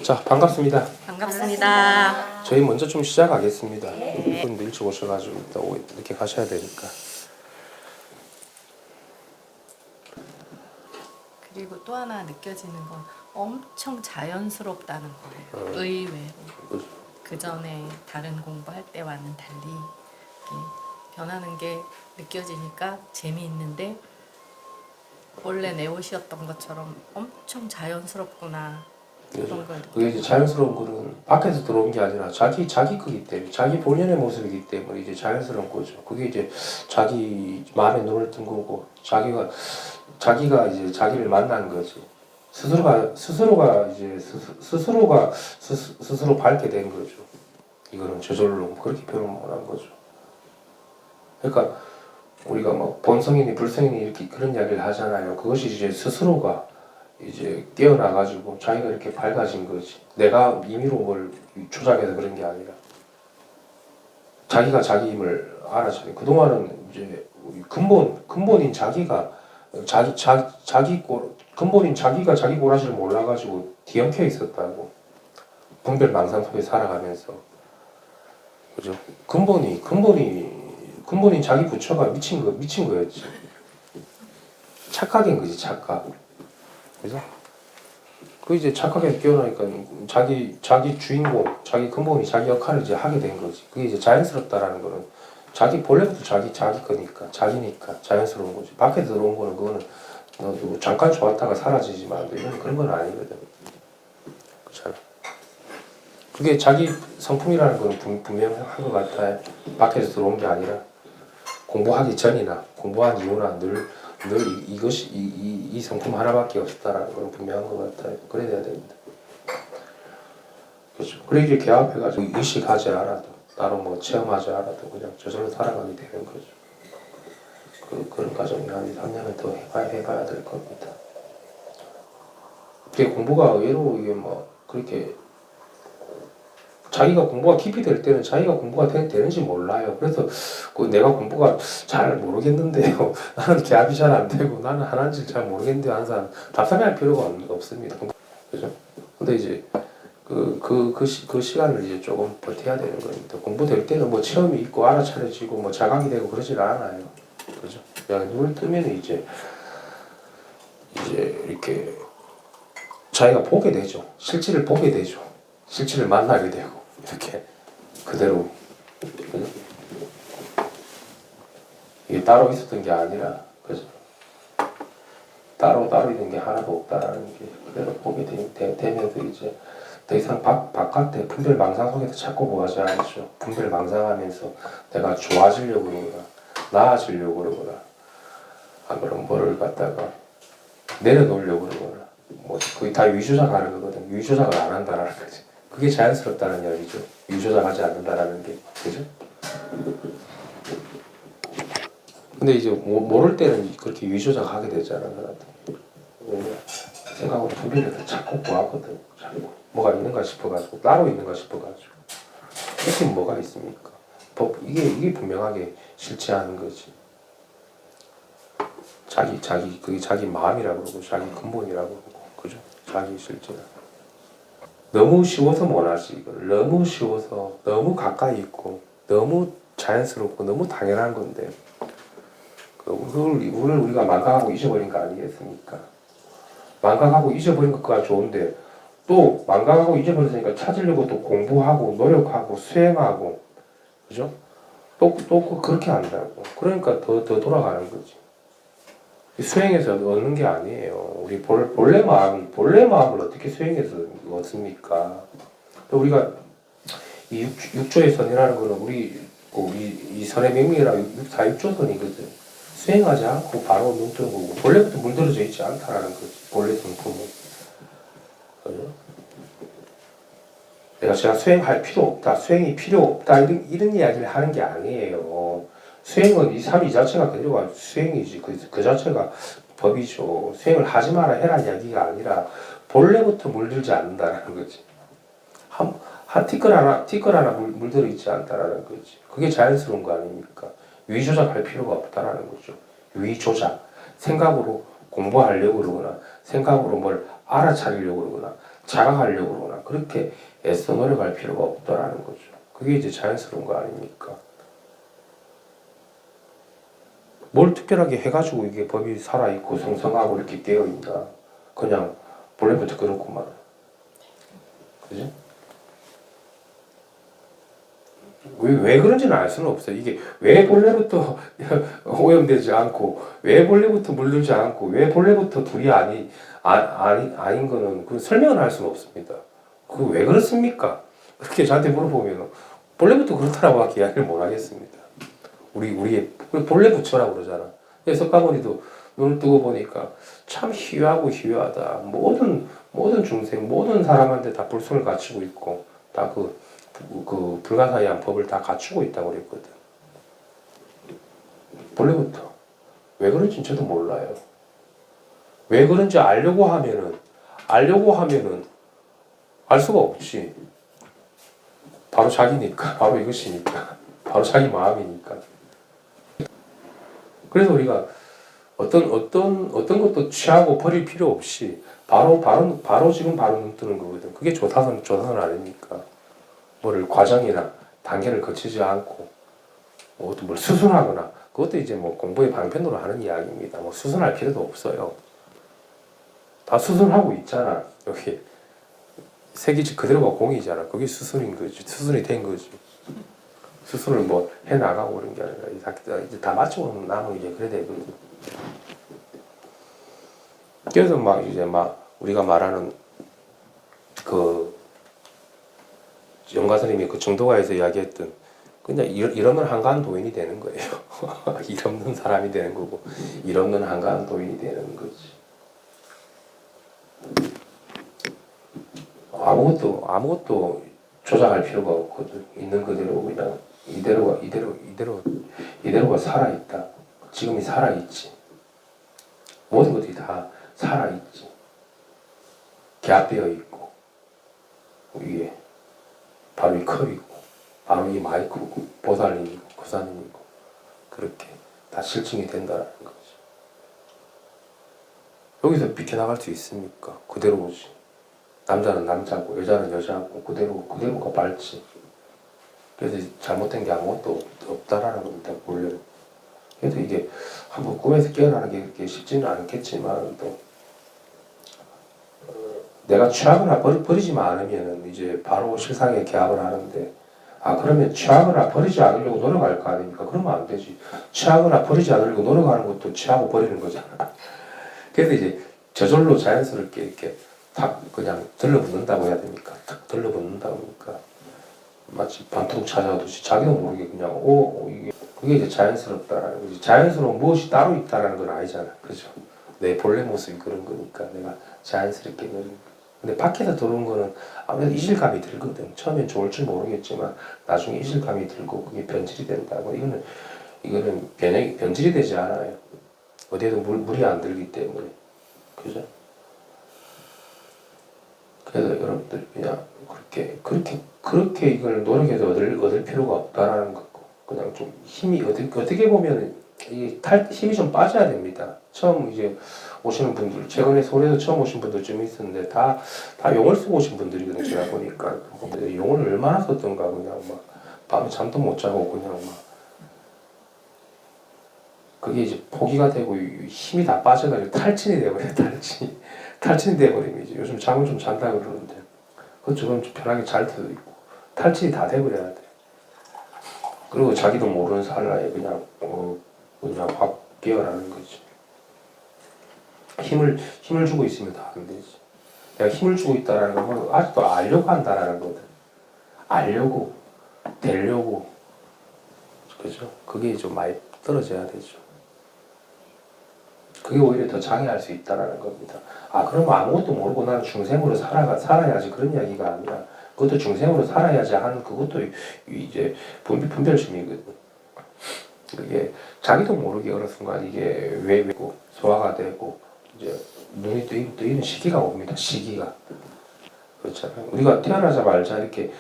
자, 반갑습니다. 반갑습니다. 저희 먼저 좀 시작하겠습니다. 이분 일찍 오셔가지고 또 이렇게 가셔야 되니까. 그리고 또 하나 느껴지는 건 엄청 자연스럽다는 거예요. 의외로. 그 전에 다른 공부할 때와는 달리 이렇게 변하는 게 느껴지니까 재미있는데 원래 내 옷이었던 것처럼 엄청 자연스럽구나. 그런 걸 그게 이제 자연스러운 거는 밖에서 들어온 게 아니라 자기 거기 때문에 자기 본연의 모습이기 때문에 이제 자연스러운 거죠. 그게 이제 자기 마음에 눈을 뜬 거고 자기가 이제 자기를 만난 거지. 스스로가 이제 스스로 밝게 된 거죠. 이거는 저절로 그렇게 표현을 한 거죠. 그러니까 우리가 뭐 본성이니 불성이니 이렇게 그런 이야기를 하잖아요. 그것이 이제 스스로가 이제 깨어나가지고 자기가 이렇게 밝아진 거지. 내가 임의로 뭘 조작해서 그런 게 아니라 자기가 자기 힘을 알아차려. 그동안은 이제 근본인 자기가 근본인 자기가 자기 꼬라지를 몰라가지고 뒤엉켜 있었다고. 분별망상 속에 살아가면서 그죠? 근본인 자기 부처가 미친 거였지. 착각인 거지, 착각. 그죠? 그 이제 착각에서 깨어나니까 자기 주인공, 자기 근본이 자기 역할을 이제 하게 된 거지. 그게 이제 자연스럽다라는 거는 본래부터 자기 거니까, 자기니까 자연스러운 거지. 밖에 들어온 거는 그거는 잠깐 좋았다가 사라지지만 이런 그런 건 아니거든. 그렇잖아. 그게 자기 성품이라는 거는 분명한 것 같아요. 밖에서 들어온 게 아니라 공부하기 전이나 공부한 이후나 늘 이것이 이 성품 하나밖에 없었다라는 건 분명한 것 같아요. 그래야 됩니다. 그렇죠. 그래 이제 개합해가지고 의식하지 않아도 따로 뭐 체험하지 않아도 그냥 저절로 살아가게 되는 거죠. 그런 과정을 한 2, 3년은 더 해봐야 될 겁니다. 이게 공부가 의외로 이게 뭐 그렇게 자기가 공부가 깊이 될 때는 자기가 공부가 되는지 몰라요. 그래서 내가 공부가 잘 모르겠는데요. 나는 개합이 잘 안 되고 나는 하나인지 잘 모르겠는데 하는 사람 답답해할 필요가 없습니다. 그죠? 근데 이제 그 시간을 이제 조금 버텨야 되는 겁니다. 공부될 때는 뭐 체험이 있고 알아차려지고 뭐 자각이 되고 그러질 않아요. 그죠? 그냥 눈을 뜨면 이제 이렇게 자기가 보게 되죠. 실체를 보게 되죠. 실체를 만나게 되고 이렇게 그대로 이게 따로 있었던 게 아니라 그죠? 따로 있는 게 하나도 없다라는 게 그대로 보게 되면서 이제 더 이상 바깥에 분별망상 속에서 자꾸 구하지 않죠. 분별망상하면서 내가 좋아지려고 그러거나 나아지려고 그러거나 아니면 뭐를 갖다가 내려놓으려고 그러거나 뭐 거의 다 위조작하는 거거든. 위조작을 안 한다라는 거지. 그게 자연스럽다는 이야기죠. 위조작하지 않는다라는 게 그죠? 근데 이제 모를 때는 그렇게 위조작하게 되잖아. 나한테 생각하고 분별해서 자꾸 구하거든. 자꾸 뭐가 있는가 싶어가지고 따로 있는가 싶어가지고 있으면 뭐가 있습니까? 이게 분명하게 실체하는 거지. 그게 자기 마음이라고 그러고 자기 근본이라고 그러고 그죠? 자기 실체라. 너무 쉬워서 못하지 이걸. 너무 쉬워서 너무 가까이 있고 너무 자연스럽고 너무 당연한 건데 그걸 우리가 망각하고 잊어버린 거 아니겠습니까? 망각하고 잊어버린 것과 좋은데 또 망각하고 잊어버렸으니까 찾으려고 또 공부하고 노력하고 수행하고 그죠? 또 그렇게 한다고. 그러니까 더 돌아가는 거지. 수행해서 얻는 게 아니에요. 우리 본래 마음을 어떻게 수행해서 얻습니까? 또 우리가 이 육조의 선이라는 거는 이 선의 명명이라 사육조선이거든. 수행하지 않고 바로 눈 뜨고 본래부터 물들어져 있지 않다라는 거지. 본래 성품은. 그죠? 제가 수행할 필요 없다, 수행이 필요 없다 이런 이야기를 하는 게 아니에요. 수행은 이 삶 이 자체가 그대로가 수행이지. 그 자체가 법이죠. 수행을 하지 마라 해라는 이야기가 아니라 본래부터 물들지 않는다라는 거지. 한 티끌 하나 물들어 있지 않다라는 거지. 그게 자연스러운 거 아닙니까? 위조작할 필요가 없다라는 거죠. 위조작. 생각으로 공부하려고 그러거나 생각으로 뭘 알아차리려고 그러거나 자각하려고 그러거나 그렇게 애써 노력할 필요가 없다라는 거죠. 그게 이제 자연스러운 거 아닙니까? 뭘 특별하게 해가지고 이게 법이 살아있고 성성하고 이렇게 되어있나. 그냥 본래부터 그렇구만. 그죠? 왜 그런지는 알 수는 없어요. 이게 왜 본래부터 오염되지 않고, 왜 본래부터 물들지 않고, 왜 본래부터 둘이 아닌 거는 그 설명을 할 수는 없습니다. 그 왜 그렇습니까? 그렇게 저한테 물어보면 본래부터 그렇다라고 하기 이야기를 못 하겠습니다. 우리의 본래 부처라고 그러잖아. 석가모니도 눈을 뜨고 보니까 참 희유하고 희유하다. 모든 중생, 모든 사람한테 다 불순을 갖추고 있고, 다 그 불가사의한 법을 다 갖추고 있다고 그랬거든. 본래부터. 왜 그런지 저도 몰라요. 왜 그런지 알려고 하면은 알 수가 없지. 바로 자기니까, 바로 이것이니까, 바로 자기 마음이니까. 그래서 우리가 어떤 것도 취하고 버릴 필요 없이 바로 지금 바로 눈 뜨는 거거든. 그게 조사선 아닙니까? 뭐를 과정이나 단계를 거치지 않고 뭘 수순하거나, 그것도 이제 뭐 공부의 방편으로 하는 이야기입니다. 뭐 수순할 필요도 없어요. 다 수순하고 있잖아. 여기 색이 그대로가 공이잖아. 그게 수순인 거지. 수순이 된 거지. 수순을 뭐 해 나가고 그런 게 아니라 이제 다 마치고 나면 이제 그래 되거든. 그래서 우리가 말하는 그 영가스님이 그 정도가에서 이야기했던, 그냥 일 없는 한가한 도인이 되는 거예요. 일 없는 사람이 되는 거고, 일 없는 한가한 도인이 되는 거지. 아무것도 조작할 필요가 없거든. 있는 그대로 그냥 이대로가 살아있다. 지금이 살아있지. 모든 것들이 다 살아있지. 겹되어 있고, 위에 바로 이 컵이고, 바로 이 마이크고, 보살님이고, 구사님이고, 그렇게 다 실증이 된다는 거지. 여기서 비켜나갈 수 있습니까? 그대로지. 남자는 남자고, 여자는 여자고, 그대로가 밝지. 그래서 잘못된 게 아무것도 없다라는 겁니다, 본래. 그래도 이게 한번 꿈에서 깨어나는 게 그렇게 쉽지는 않겠지만, 또 내가 취하거나 버리지만 않으면 이제 바로 실상에 개합을 하는데, 그러면 취하거나 버리지 않으려고 노력할 거 아닙니까? 그러면 안 되지. 취하거나 버리지 않으려고 노력하는 것도 취하고 버리는 거잖아. 그래서 이제 저절로 자연스럽게 이렇게 탁 그냥 들러붙는다고 해야 됩니까? 탁 들러붙는다고 하니까 마치 반통 찾아오듯이 자기도 모르게 그냥 이게 그게 이제 자연스럽다라는 거지. 자연스러운 무엇이 따로 있다라는 건 아니잖아. 그죠? 내 본래 모습이 그런 거니까 내가 자연스럽게 그런 거. 근데 밖에서 들어온 거는 아무래도 이질감이 들거든. 처음엔 좋을 줄 모르겠지만 나중에 이질감이 들고 그게 변질이 된다고. 이거는 변질이 되지 않아요. 어디에도 물이 안 들기 때문에. 그죠? 그래서 여러분들 그냥 그렇게 이걸 노력해서 얻을 필요가 없다라는 거고, 그냥 좀 힘이 어떻게 보면 힘이 좀 빠져야 됩니다. 처음 이제 오시는 분들, 최근에 서울에서 처음 오신 분들 좀 있었는데 다 용을 쓰고 오신 분들이거든요. 제가 보니까 용을 얼마나 썼던가. 그냥 막 밤에 잠도 못 자고 그냥 막 그게 이제 포기가 되고 힘이 다 빠져가지고 탈진이 돼버려요. 탈진이 돼버리면 이제 요즘 잠을 좀 잔다 그러는데 그건 좀 편하게 잘 때도 있고 탈진이 다 돼버려야 돼. 그리고 자기도 모르는 사이에 그냥 확 깨어나는 거지. 힘을 주고 있으면 다 안 되지. 내가 힘을 주고 있다라는 건 아직도 알려고 한다라는 거든. 알려고, 되려고, 그죠? 그게 좀 많이 떨어져야 되죠. 그게 오히려 더 장애할 수 있다라는 겁니다. 그러면 아무것도 모르고 나는 중생으로 살아야지, 그런 이야기가 아니라, 그것도 중생으로 살아야지 하는 그것도 이제 분별심이거든. 그게 자기도 모르게 어느 순간 이게 왜고 소화가 되고 이제 눈이 뜨이는 시기가 옵니다. 시기가. 그렇잖아요. 우리가 태어나자마자 이렇게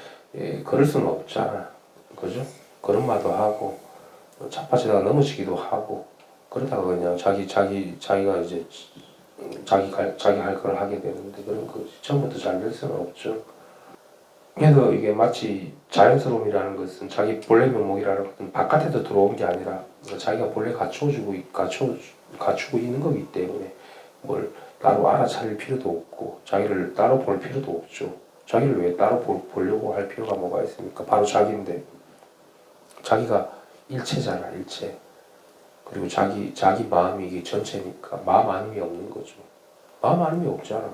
걸을 수는 없잖아. 그죠? 걸음마도 하고 자빠지다가 넘어지기도 하고 그러다가 그냥 자기가 이제 자기 할 걸 하게 되는데, 그런 거 처음부터 잘 될 수는 없죠. 그래서 이게 마치 자연스러움이라는 것은 자기 본래 면목이라는 것은 바깥에서 들어온 게 아니라 자기가 본래 갖추고 있는 거기 때문에 뭘 따로 알아차릴 필요도 없고 자기를 따로 볼 필요도 없죠. 자기를 왜 따로 보려고 할 필요가 뭐가 있습니까? 바로 자기인데 자기가 일체잖아, 일체. 그리고 자기 마음이 이게 전체니까 마음 아님이 없는 거죠. 마음 아님이 없잖아.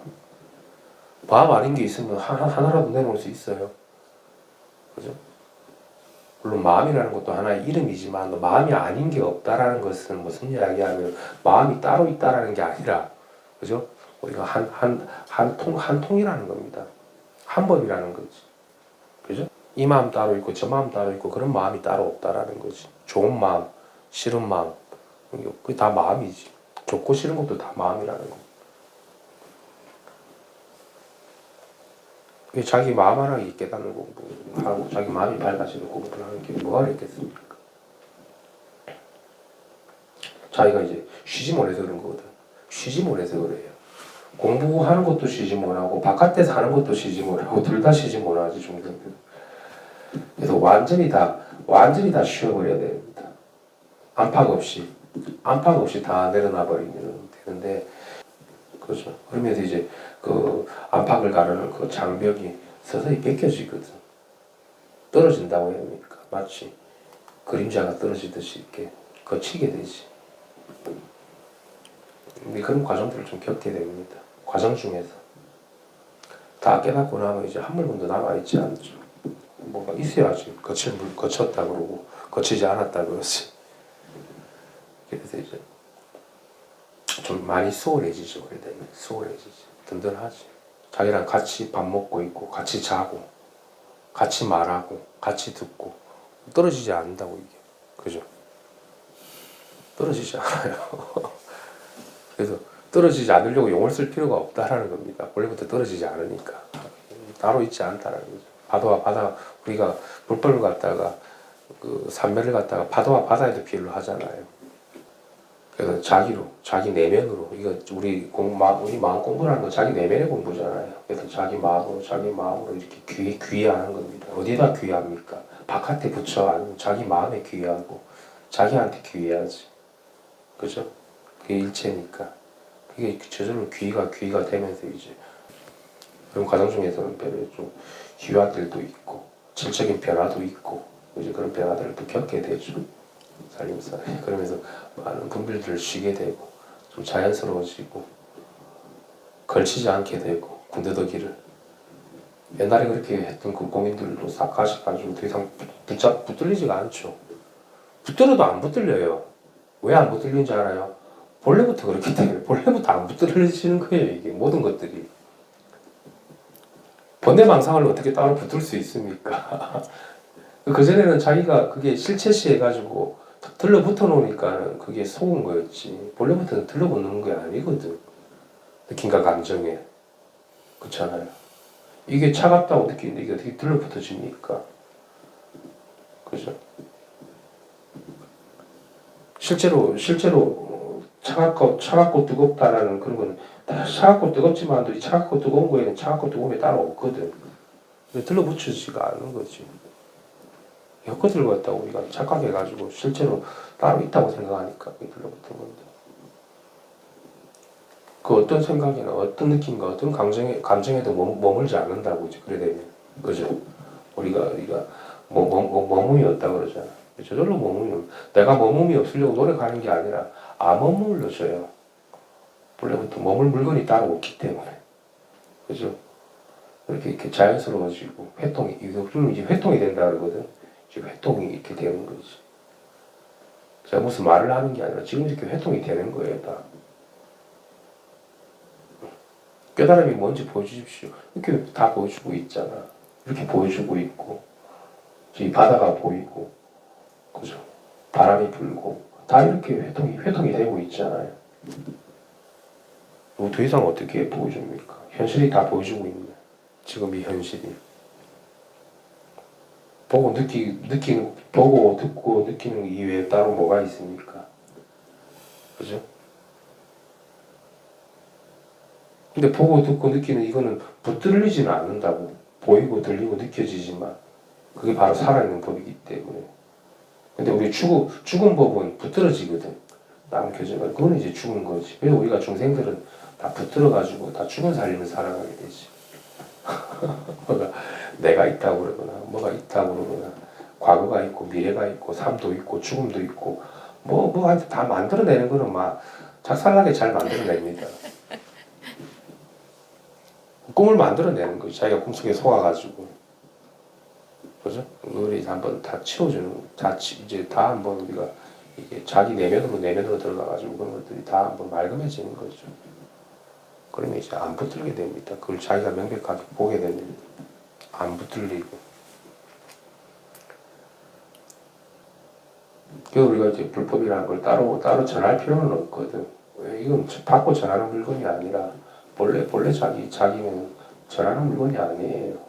마음 아닌 게 있으면 하나라도 내놓을 수 있어요. 그죠? 물론 마음이라는 것도 하나의 이름이지만 마음이 아닌 게 없다라는 것은 무슨 이야기하면 마음이 따로 있다라는 게 아니라, 그죠? 우리가 한 통이라는 겁니다. 한 법이라는 거지. 그죠? 이 마음 따로 있고 저 마음 따로 있고 그런 마음이 따로 없다라는 거지. 좋은 마음, 싫은 마음, 그게 다 마음이지. 좋고 싫은 것도 다 마음이라는 거. 자기 마음 하나 깨닫는 공부하고 자기 마음이 밝아지는 공부를 하는 게 뭐가 있겠습니까? 자기가 이제 쉬지 못해서 그런 거거든. 쉬지 못해서 그래요. 공부하는 것도 쉬지 못하고 바깥에서 하는 것도 쉬지 못하고 둘 다 쉬지 못하지 중생들. 그래서 완전히 다 쉬어버려야 됩니다. 안팎 없이 다 내려놔 버리면 되는데, 그렇죠. 그러면서 이제 그 안팎을 가르는 그 장벽이 서서히 벗겨지거든. 떨어진다고 해야 합니까? 마치 그림자가 떨어지듯이 이렇게 거치게 되지. 우리 그런 과정들을 좀 겪게 됩니다. 과정 중에서 다 깨닫고 나면 이제 한 물건도 남아 있지 않죠. 뭐가 있어야지. 거쳤다 그러고 거치지 않았다 그러지. 그래서 이제 좀 많이 수월해지죠. 그래 되면 수월해지지. 든든하지. 자기랑 같이 밥 먹고 있고 같이 자고 같이 말하고 같이 듣고 떨어지지 않는다고 이게. 그죠? 떨어지지 않아요. 그래서 떨어지지 않으려고 용을 쓸 필요가 없다라는 겁니다. 원래부터 떨어지지 않으니까. 따로 있지 않다라는 거죠. 파도와 바다, 우리가 물벌을 갖다가 그 산매를 갖다가 파도와 바다에도 비유를 하잖아요. 그래서 자기 내면으로, 이거 우리 마음 공부라는 건 자기 내면의 공부잖아요. 그래서 자기 마음으로 이렇게 귀의하는 겁니다. 어디다 귀의합니까? 바깥에 붙여 아니면 자기 마음에 귀의하고 자기한테 귀의하지. 그죠? 그게 일체니까. 그게 저절로 귀의가 되면서 이제 그런 과정 중에서는 별로 좀 희화들도 있고 질적인 변화도 있고 이제 그런 변화들을 또 겪게 되죠. 살림살이. 그러면서 많은 분별들을 쉬게 되고 좀 자연스러워지고 걸치지 않게 되고 군더더기를 옛날에 그렇게 했던 그 공인들도 싹 가셔가지고 더 이상 붙들리지가 않죠. 붙들어도 안 붙들려요. 왜 안 붙들리는지 알아요? 본래부터 그렇기 때문에 본래부터 안 붙들리시는 거예요. 이게 모든 것들이. 번뇌망상을 어떻게 따로 붙을 수 있습니까? 그전에는 자기가 그게 실체시 해가지고 들러붙어 놓으니까 그게 속은 거였지. 본래부터는 들러붙는 게 아니거든. 느낌과 감정에. 그렇잖아요. 이게 차갑다고 느끼는데 이게 어떻게 들러붙어집니까? 그죠? 실제로 차갑고 뜨겁다라는 그런 거는 차갑고 뜨겁지만도 이 차갑고 뜨거운 거에는 차갑고 뜨거움이 따로 없거든. 들러붙여지가 않는 거지. 혀끝을 갖다가 우리가 착각해가지고 실제로 따로 있다고 생각하니까 그게 들러붙은 건데. 그 어떤 생각이나 어떤 느낌과 어떤 감정에도 머물지 않는다고 이제 그래 되면. 그죠? 우리가 머물이 없다 그러잖아. 저절로 머물면 내가 머물이 없으려고 노력하는 게 아니라 머물러져요. 원래부터 머물 물건이 따로 없기 때문에. 그죠? 이렇게 자연스러워지고 회통이 이제 회통이 된다 그러거든. 지금 회통이 이렇게 되는 거지. 제가 무슨 말을 하는 게 아니라 지금 이렇게 회통이 되는 거예요, 다. 깨달음이 뭔지 보여주십시오. 이렇게 다 보여주고 있잖아. 이렇게 보여주고 있고, 이 바다가 보이고, 그죠? 바람이 불고, 다 이렇게 회통이 되고 있잖아요. 더 이상 어떻게 보여줍니까? 현실이 다 보여주고 있네. 지금 이 현실이. 보고 듣고 느끼는 이외에 따로 뭐가 있습니까? 그죠? 근데 보고 듣고 느끼는 이거는 붙들리지는 않는다고. 보이고 들리고 느껴지지만 그게 바로 살아있는 법이기 때문에. 근데 우리 죽은 법은 붙들어지거든. 남 교제가 그거는 이제 죽은 거지. 그래서 우리가 중생들은 다 붙들어가지고 다 죽은 살림을 살아가게 되지. 뭐가 내가 있다고 그러거나 뭐가 있다고 그러거나 과거가 있고 미래가 있고 삶도 있고 죽음도 있고 뭐 하여튼 다 만들어내는 거는 막 작살나게 잘 만들어냅니다. 꿈을 만들어내는 거지. 자기가 꿈속에 속아가지고. 그죠? 우리 한번 다 치워주는, 이제 다 한번 우리가 이게 자기 내면으로 들어가가지고 그런 것들이 다 한번 맑음해지는 거죠. 그러면 이제 안 붙들게 됩니다. 그걸 자기가 명백하게 보게 됩니다. 안 붙들리고. 그래서 우리가 이제 불법이라는 걸 따로 전할 필요는 없거든. 왜? 이건 받고 전하는 물건이 아니라 본래 자기는 전하는 물건이 아니에요.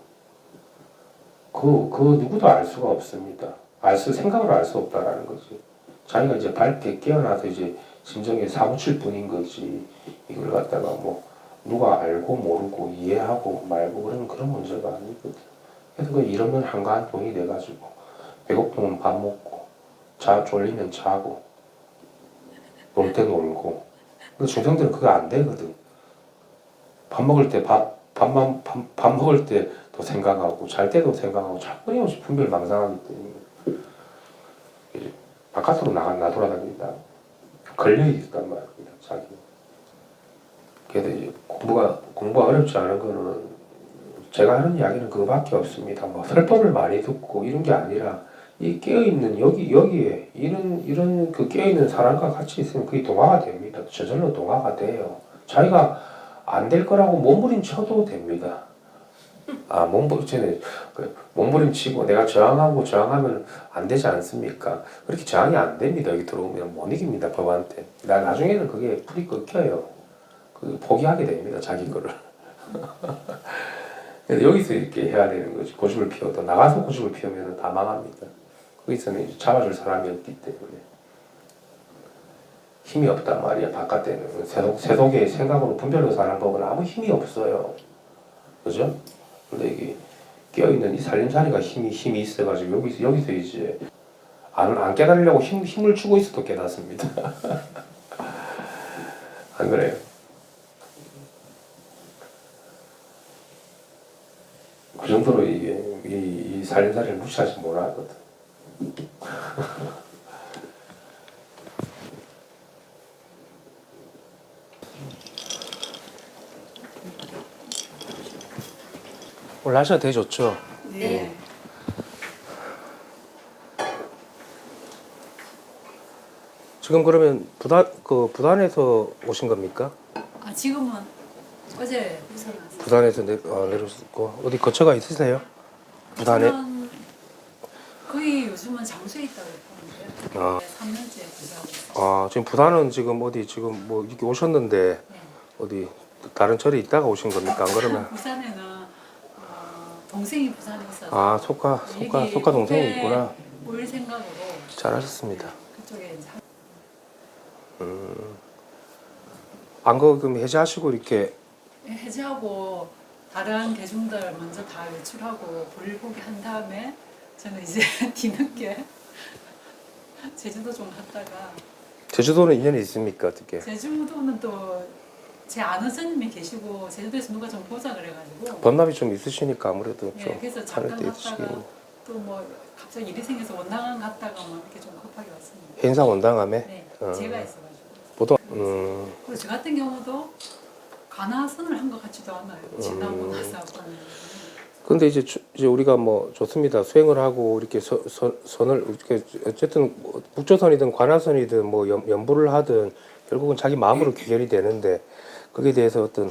그 누구도 알 수가 없습니다. 생각으로 알 수 없다라는 거지. 자기가 이제 밝게 깨어나서 이제 심정에 사무칠 뿐인 거지. 이걸 갖다가 뭐 누가 알고 모르고 이해하고 말고 그런 문제가 아니거든. 그래서 그 일 없는 한가한 돈이 돼가지고 배고프면 밥 먹고 졸리면 자고 놀 때 놀고. 근데 중생들은 그거 안 되거든. 밥 먹을 때 밥 먹을 때도 생각하고 잘 때도 생각하고 자꾸 끊임없이 분별망상하기 때문에 이제 바깥으로 나돌아다닌다. 걸려 있단 말입니다. 자기. 그래서 이제 공부가 어렵지 않은 거는 제가 하는 이야기는 그거밖에 없습니다. 뭐 설법을 많이 듣고 이런 게 아니라 이 깨어있는 여기에 이런 그 깨어있는 사람과 같이 있으면 그게 동화가 됩니다. 저절로 동화가 돼요. 자기가 안 될 거라고 몸부림쳐도 됩니다. 몸부림치고 내가 저항하면 안 되지 않습니까? 그렇게 저항이 안 됩니다. 여기 들어오면 못 이깁니다. 법한테. 나중에는 그게 풀이 끊겨요. 포기하게 됩니다. 자기 거를. 그래서 여기서 이렇게 해야 되는 거지. 고집을 피워도 나가서 고집을 피우면 다 망합니다. 거기서는 이제 잡아줄 사람이 없기 때문에 힘이 없단 말이야. 바깥에는 세속의 생각으로 분별로 사는 법은 아무 힘이 없어요. 그죠? 근데 이게 깨어있는 이 살림살이가 힘이 있어가지고 여기서 이제 안 깨달으려고 힘을 주고 있어도 깨닫습니다. 안 그래요? 그 정도로 이게 이 살림살이를 무시하지 못하거든. 오늘 날씨가 되게 좋죠? 네. 지금 그러면 부단에서 오신 겁니까? 지금은 어제 부산 왔어요. 부단에서 내려오셨고 어디 거처가 있으세요? 부단에? 부산 거의 요즘은 장소에 있다고 했는데요. 3년째 부산하고 있어요. 지금 부단은 지금 어디 지금 뭐 이렇게 오셨는데 네. 어디 다른 절에 있다가 오신 겁니까? 안 그러면? 부산에는 동생이 부산에 있어서 속가 동생이 있구나. 올 생각으로 잘하셨습니다. 그쪽에 이제 안거금 해제하시고 이렇게 해제하고 다른 대중들 먼저 다 외출하고 볼보기 한 다음에 저는 이제 뒤늦게 제주도 좀 갔다가 제주도는 인연이 있습니까? 어떻게? 제주도는 또 제 아는 스님이 계시고 제주도에서 누가 좀 보자 그래가지고 번납이 좀 있으시니까 아무래도 좀 그래서 하는 잠깐 때 갔다가 있으시겠네요. 또 뭐 갑자기 일이 생겨서 원당항 갔다가 막 이렇게 좀 급하게 왔습니다. 행사 원당함에? 네, 제가 있어가지고. 보통 그리고 저 같은 경우도 관하선을 한 것 같지도 않아요. 지나고 나서 하고는. 근데 이제 우리가 뭐 좋습니다. 수행을 하고 이렇게 선을 이렇게 어쨌든 뭐 북조선이든 관하선이든 뭐 연부를 하든 결국은 자기 마음으로 귀결이 되는데 거기에 대해서 어떤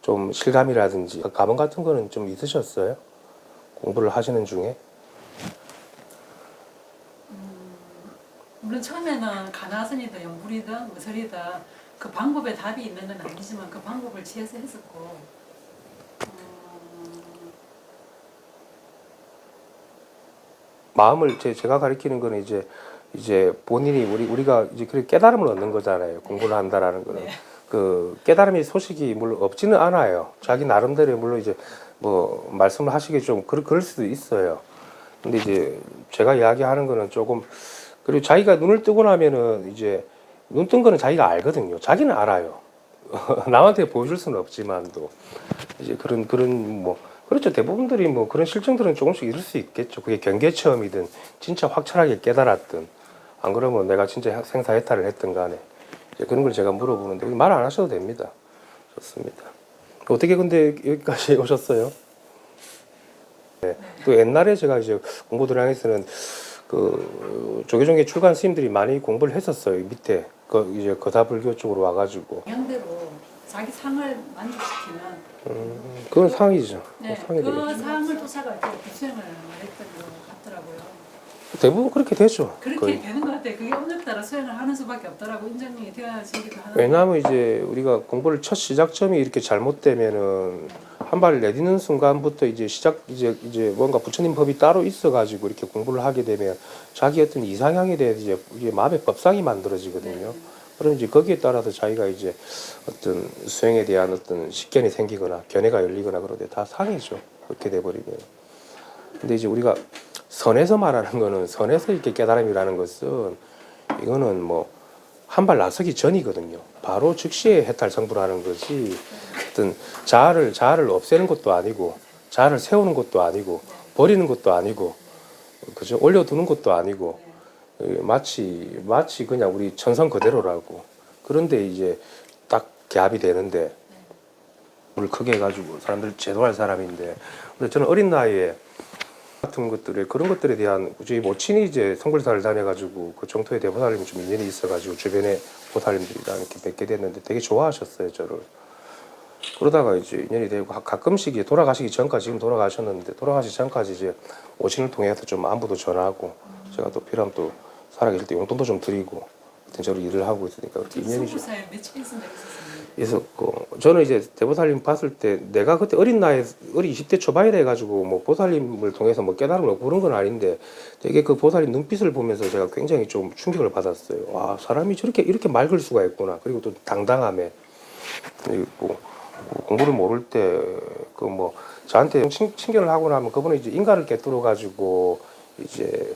좀 실감이라든지 감흥 같은 거는 좀 있으셨어요? 공부를 하시는 중에? 물론 처음에는 관하선이든 연불이든 무설이든 그 방법에 답이 있는 건 아니지만 그 방법을 취해서 했었고 마음을 제가 가리키는 거는 이제 본인이 우리가 이제 그렇게 깨달음을 얻는 거잖아요. 공부를 한다라는 거는. 네. 그 깨달음의 소식이 물론 없지는 않아요. 자기 나름대로 물론 이제 뭐 말씀을 하시기 좀 그럴 수도 있어요. 근데 이제 제가 이야기하는 거는 조금 그리고 자기가 눈을 뜨고 나면은 이제 눈 뜬 거는 자기가 알거든요. 자기는 알아요. 남한테 보여줄 수는 없지만도 이제 그런 뭐 그렇죠. 대부분들이 뭐 그런 실정들은 조금씩 있을 수 있겠죠. 그게 경계 체험이든 진짜 확철하게 깨달았든 안 그러면 내가 진짜 생사해탈을 했든 간에 이제 그런 걸 제가 물어보는데 말 안 하셔도 됩니다. 좋습니다. 어떻게 근데 여기까지 오셨어요? 네. 또 옛날에 제가 이제 공부도량에서는 그 조계종계 출간 스님들이 많이 공부를 했었어요. 밑에 그 이제 거다불교 쪽으로 와가지고. 양대로 자기 상을 만족시키는 그건 상이죠. 네, 상이 그 되겠죠. 상을 쫓아갈 때 수행을 했던 것 같더라고요. 대부분 그렇게 되죠. 그렇게 거의. 되는 것 같아요. 그게 업력 따라 수행을 하는 수밖에 없더라고. 인정이 되어지기도 하는. 왜냐하면 이제 우리가 공부를 첫 시작점이 이렇게 잘못되면은 한 발 내딛는 순간부터 이제 이제 뭔가 부처님 법이 따로 있어가지고 이렇게 공부를 하게 되면 자기 어떤 이상향에 대해서 이제 마음의 법상이 만들어지거든요. 그럼 이제 거기에 따라서 자기가 이제 어떤 수행에 대한 어떤 식견이 생기거나 견해가 열리거나 그러는데 다 상이죠. 그렇게 돼버리면. 근데 이제 우리가 선에서 말하는 거는 선에서 이렇게 깨달음이라는 것은 이거는 뭐 한 발 나서기 전이거든요. 바로 즉시에 해탈 성불하는 것이 어떤 자아를 없애는 것도 아니고 자아를 세우는 것도 아니고 버리는 것도 아니고 그죠? 올려두는 것도 아니고 마치 그냥 우리 천성 그대로라고. 그런데 이제 딱 개합이 되는데 물 크게 해가지고 사람들 제도할 사람인데 근데 저는 어린 나이에 같은 것들에 그런 것들에 대한 저희 모친이 이제 성불사를 다녀가지고 그 정토의 대보살님 좀 인연이 있어가지고 주변에 보살님들이랑 이렇게 뵙게 됐는데 되게 좋아하셨어요 저를. 그러다가 이제 인연이 되고 가끔씩 이제 돌아가시기 전까지 지금 돌아가셨는데 돌아가시기 전까지 이제 모친을 통해서 좀 안부도 전하고 제가 또 필요하면 또 살아계실 때 용돈도 좀 드리고 하여튼 저를 일을 하고 있으니까 인연이 좀 성불사에 며칠 있었어요. 있었고 저는 이제 대보살님 봤을 때 내가 그때 어린 나이 어리 20대 초반이라 해가지고 뭐 보살님을 통해서 뭐 깨달음을 얻고 그런 건 아닌데 되게 그 보살님 눈빛을 보면서 제가 굉장히 좀 충격을 받았어요. 와 사람이 저렇게 이렇게 맑을 수가 있구나. 그리고 또 당당함에 그리고 공부를 모를 때 그 뭐 저한테 친견을 하고 나면 그분은 이제 인간을 깨뜨려 가지고 이제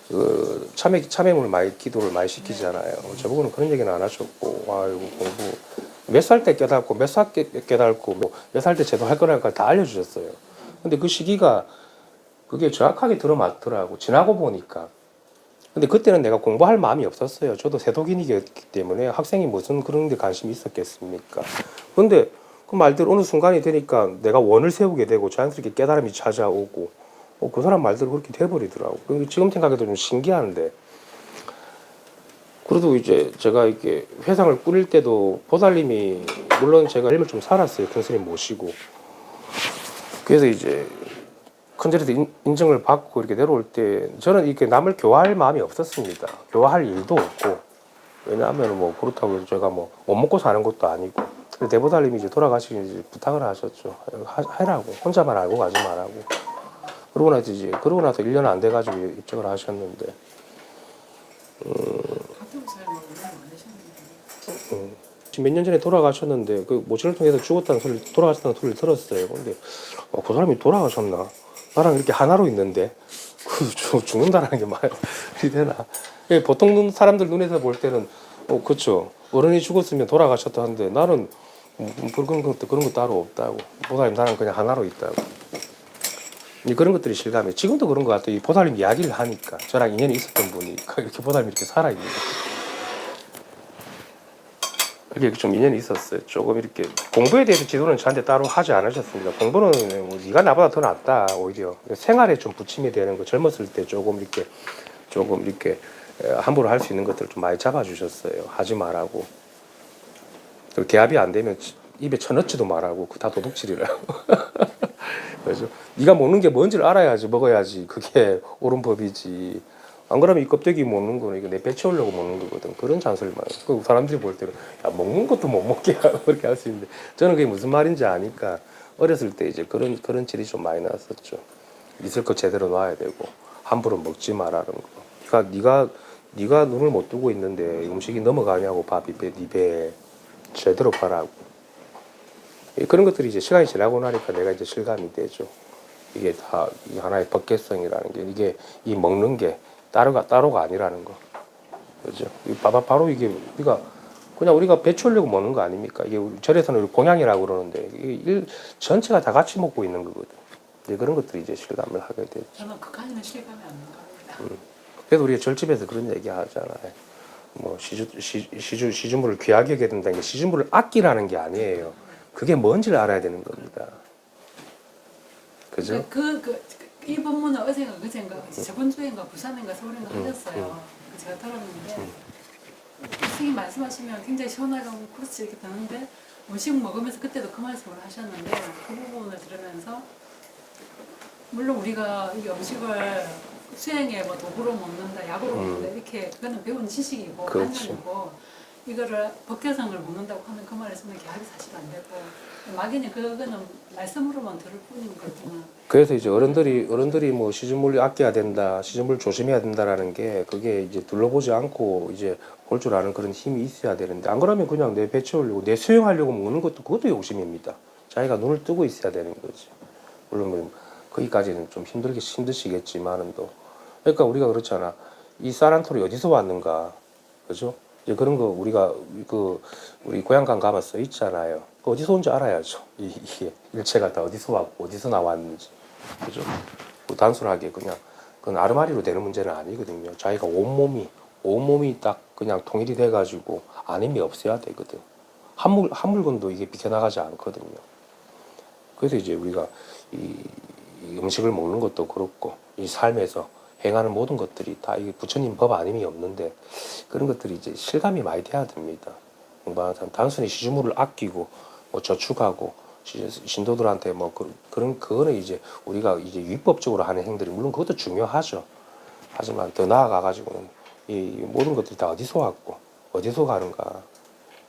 그 참회물 많이 기도를 많이 시키잖아요. 저보고는 그런 얘기는 안 하셨고 와 이거 공부 몇 살 때 깨닫고 몇 살 때 깨닫고 뭐 몇 살 때 제도할 거라니까 다 알려주셨어요. 근데 그 시기가 그게 정확하게 들어맞더라고 지나고 보니까. 근데 그때는 내가 공부할 마음이 없었어요. 저도 세도인이었기 때문에 학생이 무슨 그런 데 관심이 있었겠습니까. 근데 그 말대로 어느 순간이 되니까 내가 원을 세우게 되고 자연스럽게 깨달음이 찾아오고 그 사람 말대로 그렇게 돼버리더라고. 지금 생각해도 좀 신기한데 그래도 이제 제가 이렇게 회상을 꾸릴 때도 보살님이 물론 제가 삶을 좀 살았어요. 큰 스님 모시고. 그래서 이제 큰절에서 인정을 받고 이렇게 내려올 때 저는 이렇게 남을 교화할 마음이 없었습니다. 교화할 일도 없고 왜냐하면 뭐 그렇다고 제가 뭐 못 먹고 사는 것도 아니고 대보살님이 이제 돌아가시기 이제 부탁을 하셨죠. 해라고 혼자만 알고 가지 말라고. 그러고 나서 1년 안 돼가지고 입적을 하셨는데. 지금 몇 년 전에 돌아가셨는데 그 모친을 통해서 돌아가셨다는 소리를 들었어요. 근데 그 사람이 돌아가셨나? 나랑 이렇게 하나로 있는데 죽는다라는 게 말이 되나? 보통 사람들 눈에서 볼 때는 그렇죠. 어른이 죽었으면 돌아가셨다 하는데 나는 그런 거 따로 없다고. 보살님 나랑 그냥 하나로 있다고. 그런 것들이 실감해. 지금도 그런 것 같아요. 이 보살님 이야기를 하니까 저랑 인연이 있었던 분이 이렇게 보살님이 이렇게 살아있는 거. 이렇게 좀 인연이 있었어요. 조금 이렇게 공부에 대해서 지도는 저한테 따로 하지 않으셨습니다. 공부는 뭐 네가 나보다 더 낫다 오히려 생활에 좀 부침이 되는 거 젊었을 때 조금 이렇게 함부로 할 수 있는 것들을 좀 많이 잡아주셨어요. 하지 말라고. 개합이 안 되면 입에 쳐넣지도 말라고. 그 다 도둑질이라고. 그래서 네가 먹는 게 뭔지를 알아야지 먹어야지 그게 옳은 법이지. 안 그러면 이 껍데기 먹는 거는 이거 내 배 채우려고 먹는 거거든. 그런 잔소리만. 그 사람들이 볼 때는 야 먹는 것도 못 먹게 하고 그렇게 할 수 있는데 저는 그게 무슨 말인지 아니까 어렸을 때 이제 그런 질이 좀 많이 났었죠. 있을 거 제대로 놔야 되고 함부로 먹지 말라는 거. 네가 눈을 못 뜨고 있는데 음식이 넘어가냐고 밥이 네 배에 제대로 가라고. 그런 것들이 이제 시간이 지나고 나니까 내가 이제 실감이 되죠. 이게 다 이 하나의 법계성이라는 게 이게 이 먹는 게 따로가 아니라는 거. 그죠? 바로 이게 우리가 배추려고 먹는 거 아닙니까? 이게 절에서는 공양이라고 그러는데 이게 전체가 다 같이 먹고 있는 거거든. 이제 그런 것들이 이제 실감을 하게 되죠. 저는 그까지는 실감이 안 나갑니다. 그래서 우리가 절집에서 그런 얘기 하잖아요. 뭐 시주물을 귀하게 여겨야 된다는 게 시주물을 아끼라는 게 아니에요. 그게 뭔지를 알아야 되는 겁니다. 그죠? 이 본문은 어젠가 그젠가 저번 주인가 부산인가 서울인가 하셨어요. 제가 들었는데 선생님 말씀하시면 굉장히 시원하고 그렇지 이렇게 되는데 음식 먹으면서 그때도 그 말씀을 하셨는데 그 부분을 들으면서 물론 우리가 이 음식을 수행에 뭐 도구로 먹는다, 약으로 먹는다 이렇게 그거는 배운 지식이고 그렇지. 관념이고 이거를 법계성을 먹는다고 하는 그 말에서는 개합이 사실 안 되고 막연히 그거는 말씀으로만 들을 뿐인 거지만 그래서 이제 어른들이 뭐 시주물 아껴야 된다, 시주물 조심해야 된다라는 게 그게 이제 둘러보지 않고 이제 볼 줄 아는 그런 힘이 있어야 되는데 안 그러면 그냥 내 배 채우려고 내 수용하려고 먹는 것도 그것도 욕심입니다. 자기가 눈을 뜨고 있어야 되는 거지. 물론 뭐 거기까지는 좀 힘드시겠지만은 또 그러니까 우리가 그렇잖아. 이 쌀한톨이 어디서 왔는가, 그죠? 이제 그런 거 우리가 우리 고향간 가면 써 있잖아요. 그 어디서 온지 알아야죠. 이게 일체가 다 어디서 왔고 어디서 나왔는지, 그죠? 뭐 단순하게 그냥 그건 아르마리로 되는 문제는 아니거든요. 자기가 온몸이 딱 그냥 통일이 돼가지고 안힘이 없어야 되거든. 한 물건도 이게 비켜나가지 않거든요. 그래서 이제 우리가 이 음식을 먹는 것도 그렇고 이 삶에서 행하는 모든 것들이 다 이게 부처님 법 아님이 없는데 그런 것들이 이제 실감이 많이 돼야 됩니다. 공부하는 사람 단순히 시주물을 아끼고 뭐 저축하고 신도들한테 뭐 그거는 이제 우리가 이제 율법적으로 하는 행들이 물론 그것도 중요하죠. 하지만 더 나아가 가지고는 이 모든 것들이 다 어디서 왔고 어디서 가는가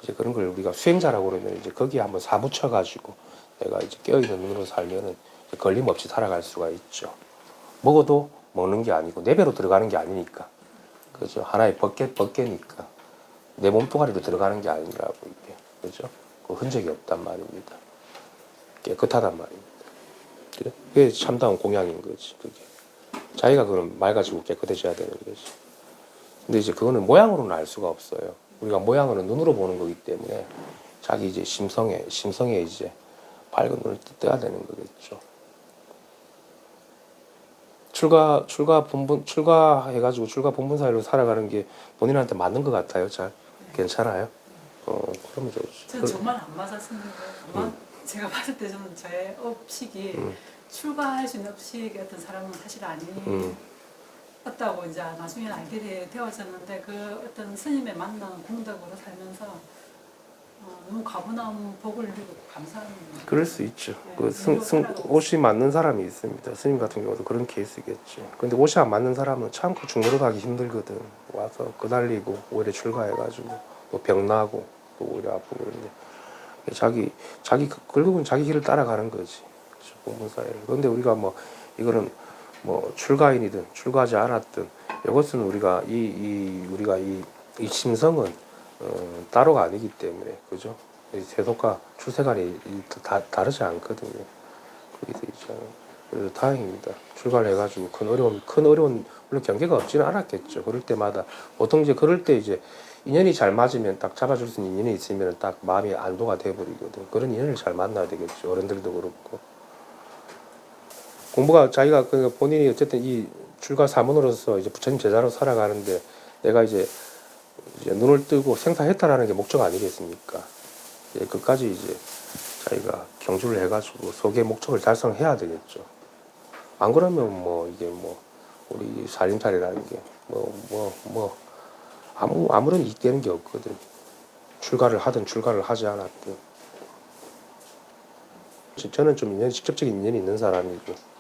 이제 그런 걸 우리가 수행자라고 그러면 이제 거기에 한번 사무쳐 가지고 내가 이제 깨어있는 눈으로 살면은 걸림 없이 살아갈 수가 있죠. 먹어도 먹는 게 아니고 내 배로 들어가는 게 아니니까, 그죠? 하나의 법계니까 내 몸뚱아리로 들어가는 게 아니라고 이게, 그죠? 그 흔적이 없단 말입니다. 깨끗하단 말입니다. 그래? 그게 참다운 공양인 거지. 그게 자기가 그럼 맑아지고 깨끗해져야 되는 거지. 근데 이제 그거는 모양으로는 알 수가 없어요. 우리가 모양으로는 눈으로 보는 거기 때문에 자기 이제 심성에 이제 밝은 눈을 떠야 되는 거겠죠. 출가해가지고 출가 본분 사이로 살아가는 게 본인한테 맞는 것 같아요. 잘 괜찮아요. 그러면 좋지. 전 정말 안 맞았었는데 제가 봤을 때 저는 저의 업식이 출가할 수 있는 업식의 어떤 사람은 사실 아니었다고 이제 나중에 알게 되어졌는데 그 어떤 스님의 만난 공덕으로 살면서 너무 가분한 복을 누리고 감사합니다. 그럴 수 있죠. 네, 옷이 맞는 사람이 있습니다. 스님 같은 경우도 그런 케이스겠죠. 근데 옷이 안 맞는 사람은 참고 중도로 가기 힘들거든. 와서 끄달리고 오히려 출가해가지고 또 병나고 또 오히려 아프고 그런데 자기 결국은 자기 길을 따라가는 거지. 본문사회를. 그런데 우리가 뭐 이거는 뭐 출가인이든 출가하지 않았든 이것은 우리가 우리가 이 심성은 따로가 아니기 때문에 그죠? 세속과 출세관이 다르지 않거든요. 거기서 있잖아요. 그래서 다행입니다. 출가를 해가지고 큰 어려운 물론 경계가 없지는 않았겠죠. 그럴 때마다 보통 이제 그럴 때 이제 인연이 잘 맞으면 딱 잡아줄 수 있는 인연이 있으면 딱 마음이 안도가 돼버리거든. 그런 인연을 잘 만나야 되겠죠. 어른들도 그렇고 공부가 자기가 본인이 어쨌든 이 출가 사문으로서 이제 부처님 제자로 살아가는데 내가 이제 눈을 뜨고 생사했다라는 게 목적 아니겠습니까? 그까지 이제 자기가 경주를 해가지고 속의 목적을 달성해야 되겠죠. 안 그러면 뭐 이게 뭐 우리 살림살이라는 게 아무런 이익 되는 게 없거든. 출가를 하든 출가를 하지 않았든. 저는 좀 직접적인 인연이 있는 사람이고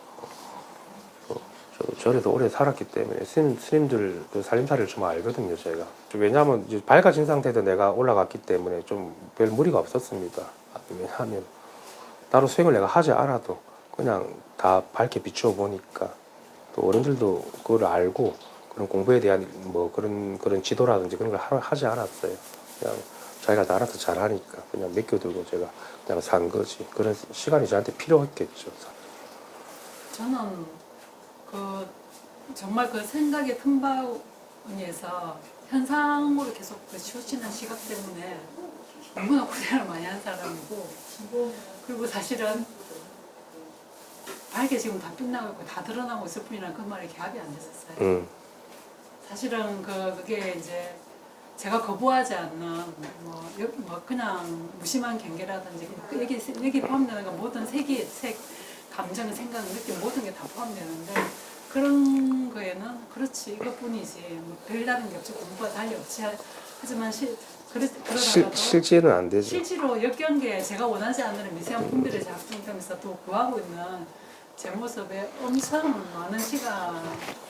절에서 오래 살았기 때문에 스님들 그 살림살이를 좀 알거든요, 제가. 왜냐하면 이제 밝아진 상태에서 내가 올라갔기 때문에 좀 별 무리가 없었습니다. 왜냐하면 따로 수행을 내가 하지 않아도 그냥 다 밝게 비추어 보니까 또 어른들도 그걸 알고 그런 공부에 대한 뭐 그런 지도라든지 그런 걸 하지 않았어요. 그냥 자기가 다 알아서 잘하니까 그냥 맡겨두고 제가 그냥 산 거지. 그런 시간이 저한테 필요했겠죠. 저는 그 정말 그 생각의 틈바구니에서 현상으로 계속 그 치우치는 시각 때문에 너무나 고생을 많이 한 사람이고, 그리고 사실은 밝게 지금 다 빛나고 있고 다 드러나고 있을 뿐이라 그 말에 개합이 안 됐었어요. 사실은 그게 이제 제가 거부하지 않는 뭐 그냥 무심한 경계라든지 여기 포함되는 건 모든 색, 감정, 생각, 느낌 모든 게 다 포함되는데, 그런 거에는 그렇지 이것뿐이지 뭐 별다른 게 없지, 공부가 달리 없지 하지만 그러다가도 실제는 안 되죠. 실제로 엮인 게 제가 원하지 않는 미세한 분들의 작품하면서 또 구하고 있는 제 모습에 엄청 많은 시간.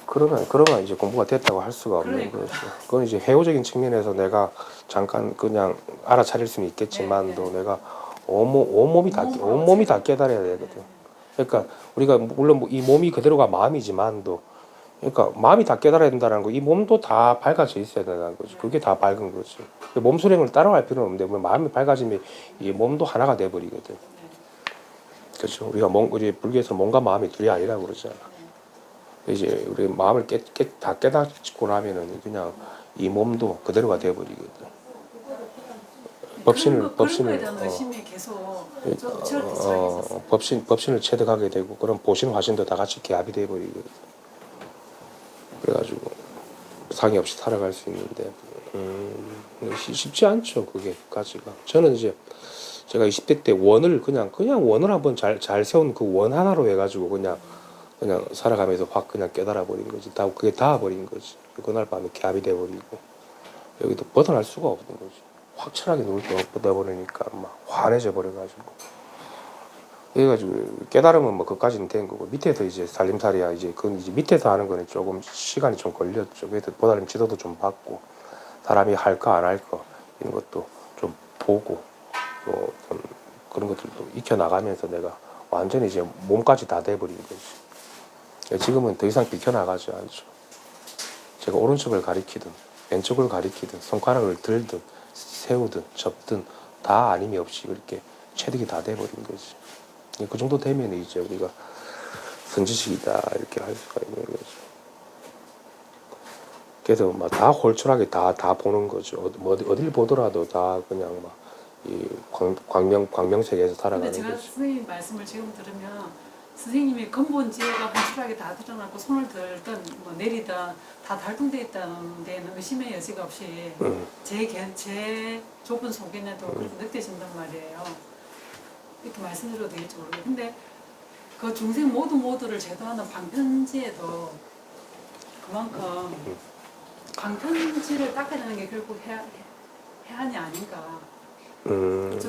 그러면 이제 공부가 됐다고 할 수가 없는 그러니까. 거죠. 그건 이제 회의적인 측면에서 내가 잠깐 그냥 알아차릴 수는 있겠지만도 네. 내가 온몸이 다 깨달아야 되거든. 그러니까 우리가 물론 뭐이 몸이 그대로가 마음이지만도, 그러니까 마음이 다 깨달아야 된다는 거, 이 몸도 다 밝아져 있어야 된다는 거지. 그게 다 밝은 거지. 몸 수령을 따라갈 필요는 없는데 뭐 마음이 밝아지면 이 몸도 하나가 돼 버리거든. 그렇죠. 우리가 우리 불교에서 몸과 마음이 둘이 아니라고 그러잖아. 이제 우리 마음을 다 깨닫고 나면은 그냥 이 몸도 그대로가 돼 버리거든. 그런 거에 대한 의심이 계속 저렇게 있었어요. 법신을 체득하게 되고, 그런 보신 화신도 다 같이 개합이 돼 버리거든. 그래가지고 상의 없이 살아갈 수 있는데 쉽지 않죠, 그게까지가. 저는 이제 제가 20대 때 원을 그냥 원을 한번 잘 세운 그 원 하나로 해가지고 그냥 살아가면서 확 그냥 깨달아 버린 거지. 다 그게 닿아 버린 거지. 그날 밤에 개합이 돼 버리고 여기도 벗어날 수가 없는 거지. 확실하게 눈을 떠버리니까 막 환해져 버려가지고. 그래가지고 깨달으면 뭐 그까지는 된 거고, 밑에서 이제 살림살이야. 이제 그건 이제 밑에서 하는 거는 조금 시간이 좀 걸렸죠. 그래서 보살님 지도도 좀 받고, 사람이 할까 안 할까 이런 것도 좀 보고, 또 좀 그런 것들도 익혀 나가면서 내가 완전히 이제 몸까지 다 돼버린 거지. 지금은 더 이상 비켜 나가지 않죠. 제가 오른쪽을 가리키든 왼쪽을 가리키든 손가락을 들든 세우든 접든 다 아님이 없이 그렇게 체득이 다 돼버린 거지. 그 정도 되면 이제 우리가 선지식이다 이렇게 할 수가 있는 거죠. 그래서 막 다 홀출하게 다 보는 거죠. 어딜 보더라도 다 그냥 막 이 광명 세계에서 살아가는 근데 제가 거지. 선생님 말씀을 지금 들으면 선생님이 근본 지혜가 홀출하게 다 드러나고 손을 들든 뭐 내리든 다 달동돼 있다는 데는 의심의 여지가 없이 제 좁은 속에도 그렇게 느껴진단 말이에요. 이렇게 말씀드려도 될지 모르겠어요. 근데 그 중생 모두를 제도하는 방편지에도 그만큼 방편지를 닦아야 되는 게 결국 해안이 아닌가.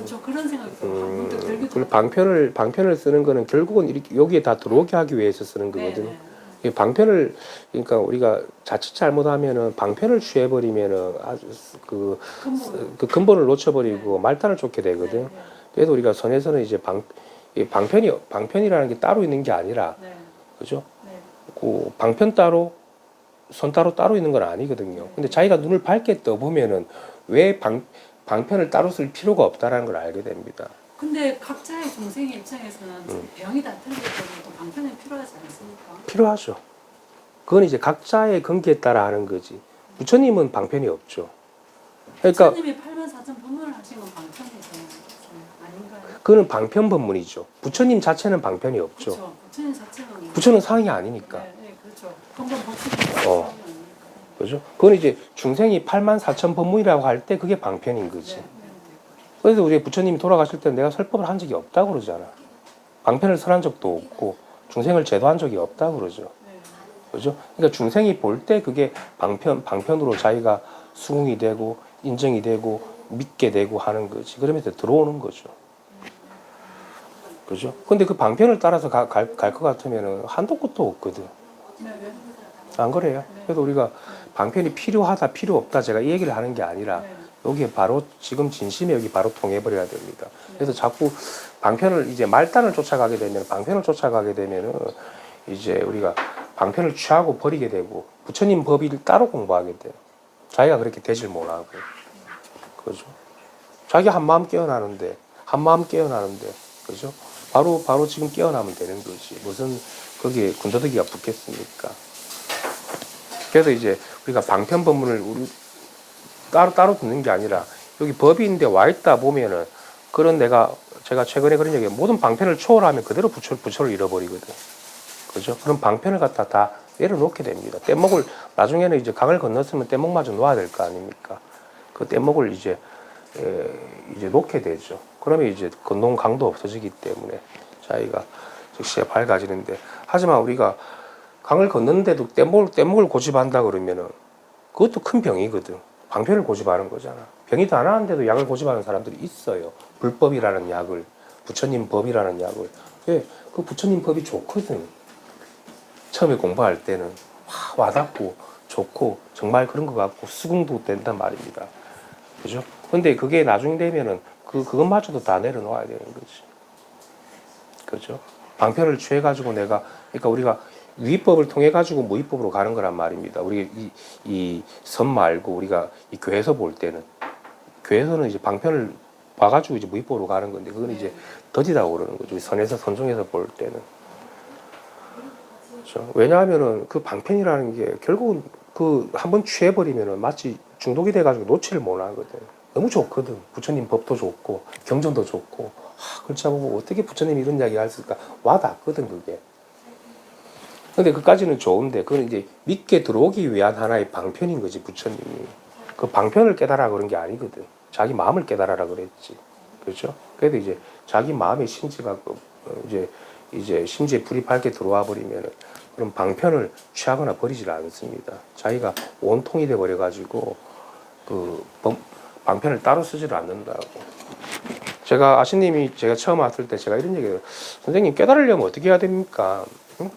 저 그런 생각이 문득 들기도 하고. 방편을 쓰는 거는 결국은 이렇게 여기에 다 들어오게 하기 위해서 쓰는 거거든요. 이 방편을, 그러니까 우리가 자칫 잘못하면은 방편을 취해버리면은 아주 그 근본을 놓쳐버리고 말단을 쫓게 되거든요. 그래서 우리가 선에서는 이제 방편이라는 게 따로 있는 게 아니라, 그죠? 그 방편 따로 선 따로 있는 건 아니거든요. 근데 자기가 눈을 밝게 떠보면은 왜 방편을 따로 쓸 필요가 없다라는 걸 알게 됩니다. 근데 각자의 중생의 입장에서는 배경이 다 틀리기 때문에 방편이 필요하지 않습니까? 필요하죠. 그건 이제 각자의 근기에 따라 하는 거지. 부처님은 방편이 없죠. 그러니까 부처님이 84,000 법문을 하신 건 방편이잖아요. 아닌가요? 그거는 방편 법문이죠. 부처님 자체는 방편이 없죠. 그렇죠. 부처님 자체는 부처는 상이 아니니까. 네, 그렇죠. 근본 법칙이 그죠? 그건 이제 중생이 84,000 법문이라고 할 때 그게 방편인 거지. 그래서 우리 부처님이 돌아가실 때 내가 설법을 한 적이 없다고 그러잖아. 방편을 설한 적도 없고 중생을 제도한 적이 없다고 그러죠. 그죠? 그러니까 중생이 볼 때 그게 방편으로 자기가 수긍이 되고 인정이 되고 믿게 되고 하는 거지. 그러면서 들어오는 거죠. 그죠? 근데 그 방편을 따라서 갈 것 같으면은 한도 끝도 없거든. 안 그래요? 그래서 우리가 방편이 필요하다, 필요 없다, 제가 이 얘기를 하는 게 아니라 여기에 바로 지금 진심에 여기 바로 통해버려야 됩니다. 그래서 자꾸 방편을 이제 말단을 쫓아가게 되면, 방편을 쫓아가게 되면은 이제 우리가 방편을 취하고 버리게 되고 부처님 법을 따로 공부하게 돼요. 자기가 그렇게 되질 못하고. 그죠? 자기 한마음 깨어나는데 그죠? 바로 지금 깨어나면 되는 거지. 무슨 거기에 군더더기가 붙겠습니까? 그래서 이제 우리가 방편법문을 우리 따로 듣는 게 아니라 여기 법인데 와 있다 보면은 그런 제가 최근에 그런 얘기해요. 모든 방편을 초월하면 그대로 부처를 잃어버리거든. 그죠? 그럼 방편을 갖다 다 내려놓게 됩니다. 뗏목을 나중에는 이제 강을 건넜으면 뗏목마저 놓아야 될 거 아닙니까? 그 뗏목을 이제 놓게 되죠. 그러면 이제 건너온 강도 없어지기 때문에 자기가 즉시에 밝아지는데, 하지만 우리가 강을 건너는데도 뗏목을 고집한다 그러면은 그것도 큰 병이거든. 방편을 고집하는 거잖아. 병이 안 하는데도 약을 고집하는 사람들이 있어요. 불법이라는 약을, 부처님 법이라는 약을. 왜? 그 부처님 법이 좋거든. 처음에 공부할 때는 와닿고 좋고 정말 그런 것 같고 수긍도 된단 말입니다. 그죠? 근데 그게 나중 되면은 그것마저도 다 내려놓아야 되는 거지. 그죠? 방편을 취해가지고 그러니까 우리가 위법을 통해가지고 무위법으로 가는 거란 말입니다. 우리 이 선 말고 우리가 이 교회에서 볼 때는, 교회에서는 이제 방편을 봐가지고 이제 무위법으로 가는 건데, 그건 이제 더디다고 그러는 거죠. 선에서 선중에서 볼 때는. 그렇죠? 왜냐하면은 그 방편이라는 게 결국은 그 한번 취해버리면은 마치 중독이 돼가지고 놓지를 못하거든. 너무 좋거든. 부처님 법도 좋고 경전도 좋고. 그렇지 않고 어떻게 부처님이 이런 이야기 할수있까 와닿거든 그게. 근데 그까지는 좋은데 그건 이제 믿게 들어오기 위한 하나의 방편인 거지. 부처님이 그 방편을 깨달아 그런 게 아니거든. 자기 마음을 깨달아라 그랬지. 그렇죠? 그래도 이제 자기 마음의 심지가 이제 심지에 불이 밝게 들어와 버리면은 그런 방편을 취하거나 버리질 않습니다. 자기가 원통이 돼 버려 가지고 그 방편을 따로 쓰지를 않는다고. 제가 아시님이 제가 처음 왔을 때 제가 이런 얘기를, 선생님 깨달으려면 어떻게 해야 됩니까? 응?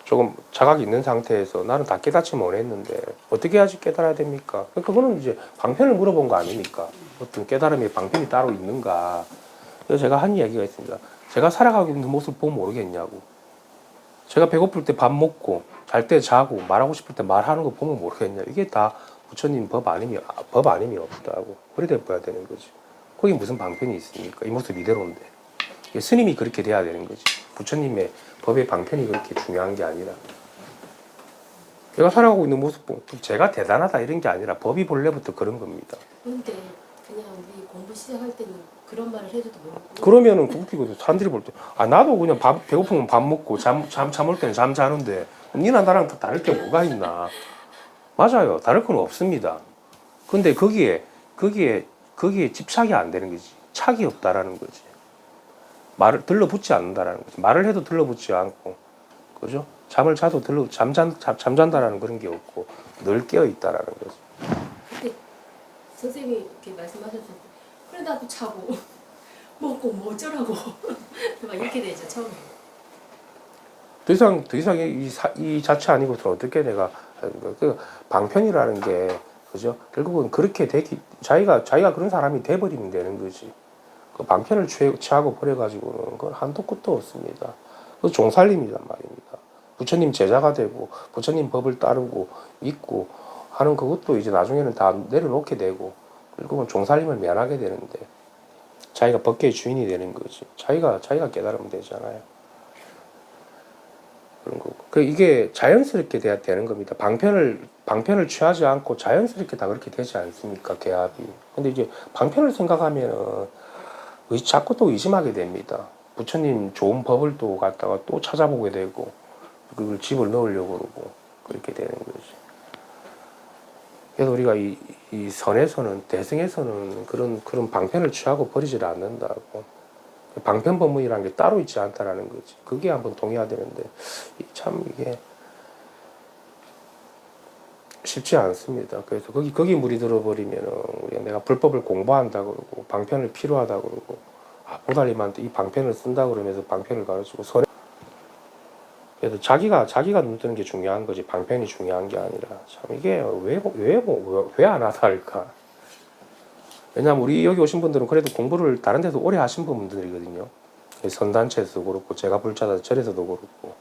조금 자각이 있는 상태에서 나는 다 깨닫지 못했는데 어떻게 해야지 깨달아야 됩니까? 그거는 이제 방편을 물어본 거 아닙니까? 어떤 깨달음의 방편이 따로 있는가? 그래서 제가 한 이야기가 있습니다. 제가 살아가고 있는 모습을 보면 모르겠냐고. 제가 배고플 때 밥 먹고 잘 때 자고 말하고 싶을 때 말하는 거 보면 모르겠냐. 이게 다 부처님 법 아님이 없다고. 그래 봐야 되는 거지. 거기 무슨 방편이 있습니까? 이 모습 이대로인데. 스님이 그렇게 돼야 되는 거지. 부처님의 법의 방편이 그렇게 중요한 게 아니라, 내가 살아가고 있는 모습 보고 제가 대단하다 이런 게 아니라 법이 본래부터 그런 겁니다. 근데 그냥 우리 공부 시작할 때는 그런 말을 해줘도 모르고. 그러면은 웃기거든. 사람들이 볼 때 나도 그냥 배고프면 밥 먹고 잠 올 때는 잠 자는데 니나 나랑 다 다를 게 뭐가 있나. 맞아요. 다를 건 없습니다. 근데 거기에 집착이 안 되는 거지. 착이 없다라는 거지. 말을 들러붙지 않는다라는 거지. 말을 해도 들러붙지 않고, 그죠? 잠을 자도 잠잔다라는 그런 게 없고 늘 깨어 있다라는 거지. 근데 선생님이 이렇게 말씀하셨을 때 그래 나도 자고 먹고 뭐 어쩌라고 막 이렇게 되죠 처음에. 더 이상 이 자체 아니고서 어떻게 내가 그 방편이라는 게, 그죠? 결국은 그렇게 자기가 그런 사람이 돼버리면 되는 거지. 그 방편을 취하고 버려가지고는 그건 한도 끝도 없습니다. 그 종살림이란 말입니다. 부처님 제자가 되고 부처님 법을 따르고 믿고 하는 그것도 이제 나중에는 다 내려놓게 되고, 결국은 종살림을 면하게 되는데 자기가 법계의 주인이 되는 거지. 자기가 깨달으면 되잖아요. 그런 거고. 이게 자연스럽게 돼야 되는 겁니다. 방편을 취하지 않고 자연스럽게 다 그렇게 되지 않습니까? 개합이. 근데 이제 방편을 생각하면은 자꾸 또 의심하게 됩니다. 부처님 좋은 법을 또 갖다가 또 찾아보게 되고 그걸 집을 넣으려고 그러고 그렇게 되는 거지. 그래서 우리가 이 선에서는, 대승에서는 그런 방편을 취하고 버리질 않는다고. 방편법문이라는 게 따로 있지 않다라는 거지. 그게 한번 동의해야 되는데 참 이게 쉽지 않습니다. 그래서 거기 물이 들어버리면은 내가 불법을 공부한다 그러고 방편을 필요하다 그러고 보살님한테 이 방편을 쓴다 그러면서 방편을 가르치고 그래서 자기가 눈 뜨는 게 중요한 거지 방편이 중요한 게 아니라, 참 이게 왜 안 하다 할까? 왜냐면 우리 여기 오신 분들은 그래도 공부를 다른 데서 오래 하신 분들이거든요. 선단체에서도 그렇고 제가 불자다 절에서도 그렇고.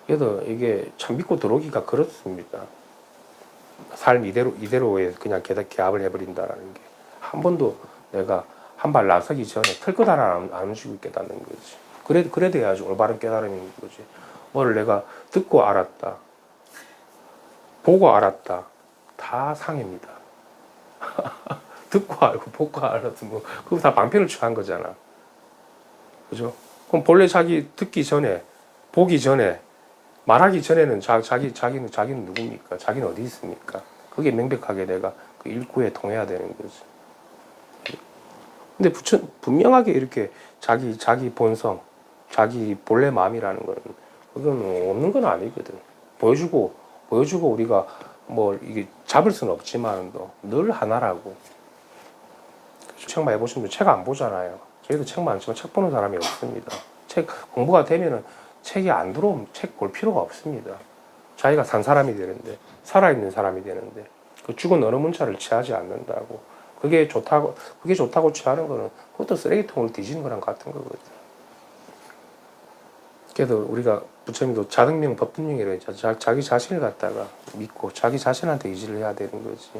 그래서 이게 참 믿고 들어오기가 그렇습니다. 삶 이대로에 그냥 개합을 해버린다라는 게. 한 번도 내가 한 발 나서기 전에 틀 것 하나 안 움직이고 깨닫는 거지. 그래 돼야지 올바른 깨달음인 거지. 뭐를 내가 듣고 알았다, 보고 알았다, 다 상입니다. 듣고 알고 보고 알아도 뭐 그거 다 방패를 취한 거잖아. 그죠? 그럼 본래 자기 듣기 전에, 보기 전에, 말하기 전에는 자기는 누굽니까? 자기는 어디 있습니까? 그게 명백하게 내가 그 일구에 통해야 되는 거지. 근데 분명하게 이렇게 자기 본성, 자기 본래 마음이라는 거는 그건 없는 건 아니거든. 보여주고 우리가 뭐 이게 잡을 수는 없지만 늘 하나라고. 책 많이 보시면 책 안 보잖아요. 저희도 책 많지만 책 보는 사람이 없습니다. 책 공부가 되면은 책이 안 들어오면 책 볼 필요가 없습니다. 자기가 산 사람이 되는데, 살아있는 사람이 되는데, 그 죽은 어느 문자를 취하지 않는다고. 그게 좋다고 취하는 거는 그것도 쓰레기통을 뒤지는 거랑 같은 거거든. 그래도 우리가 부처님도 자등명 법등명이라고 했죠. 자기 자신을 갖다가 믿고 자기 자신한테 의지를 해야 되는 거지.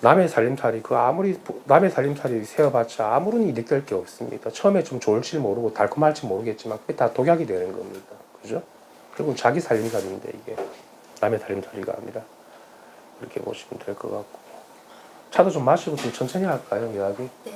남의 살림살이 아무리 남의 살림살이 세어봤자 아무런 이득 될 게 없습니다. 처음에 좀 좋을지 모르고 달콤할지 모르겠지만 그게 다 독약이 되는 겁니다. 그죠? 결국은 자기 살림살인데 이게 남의 살림살이가 아니라 그렇게 보시면 될 것 같고. 차도 좀 마시고 좀 천천히 할까요, 이야기? 네.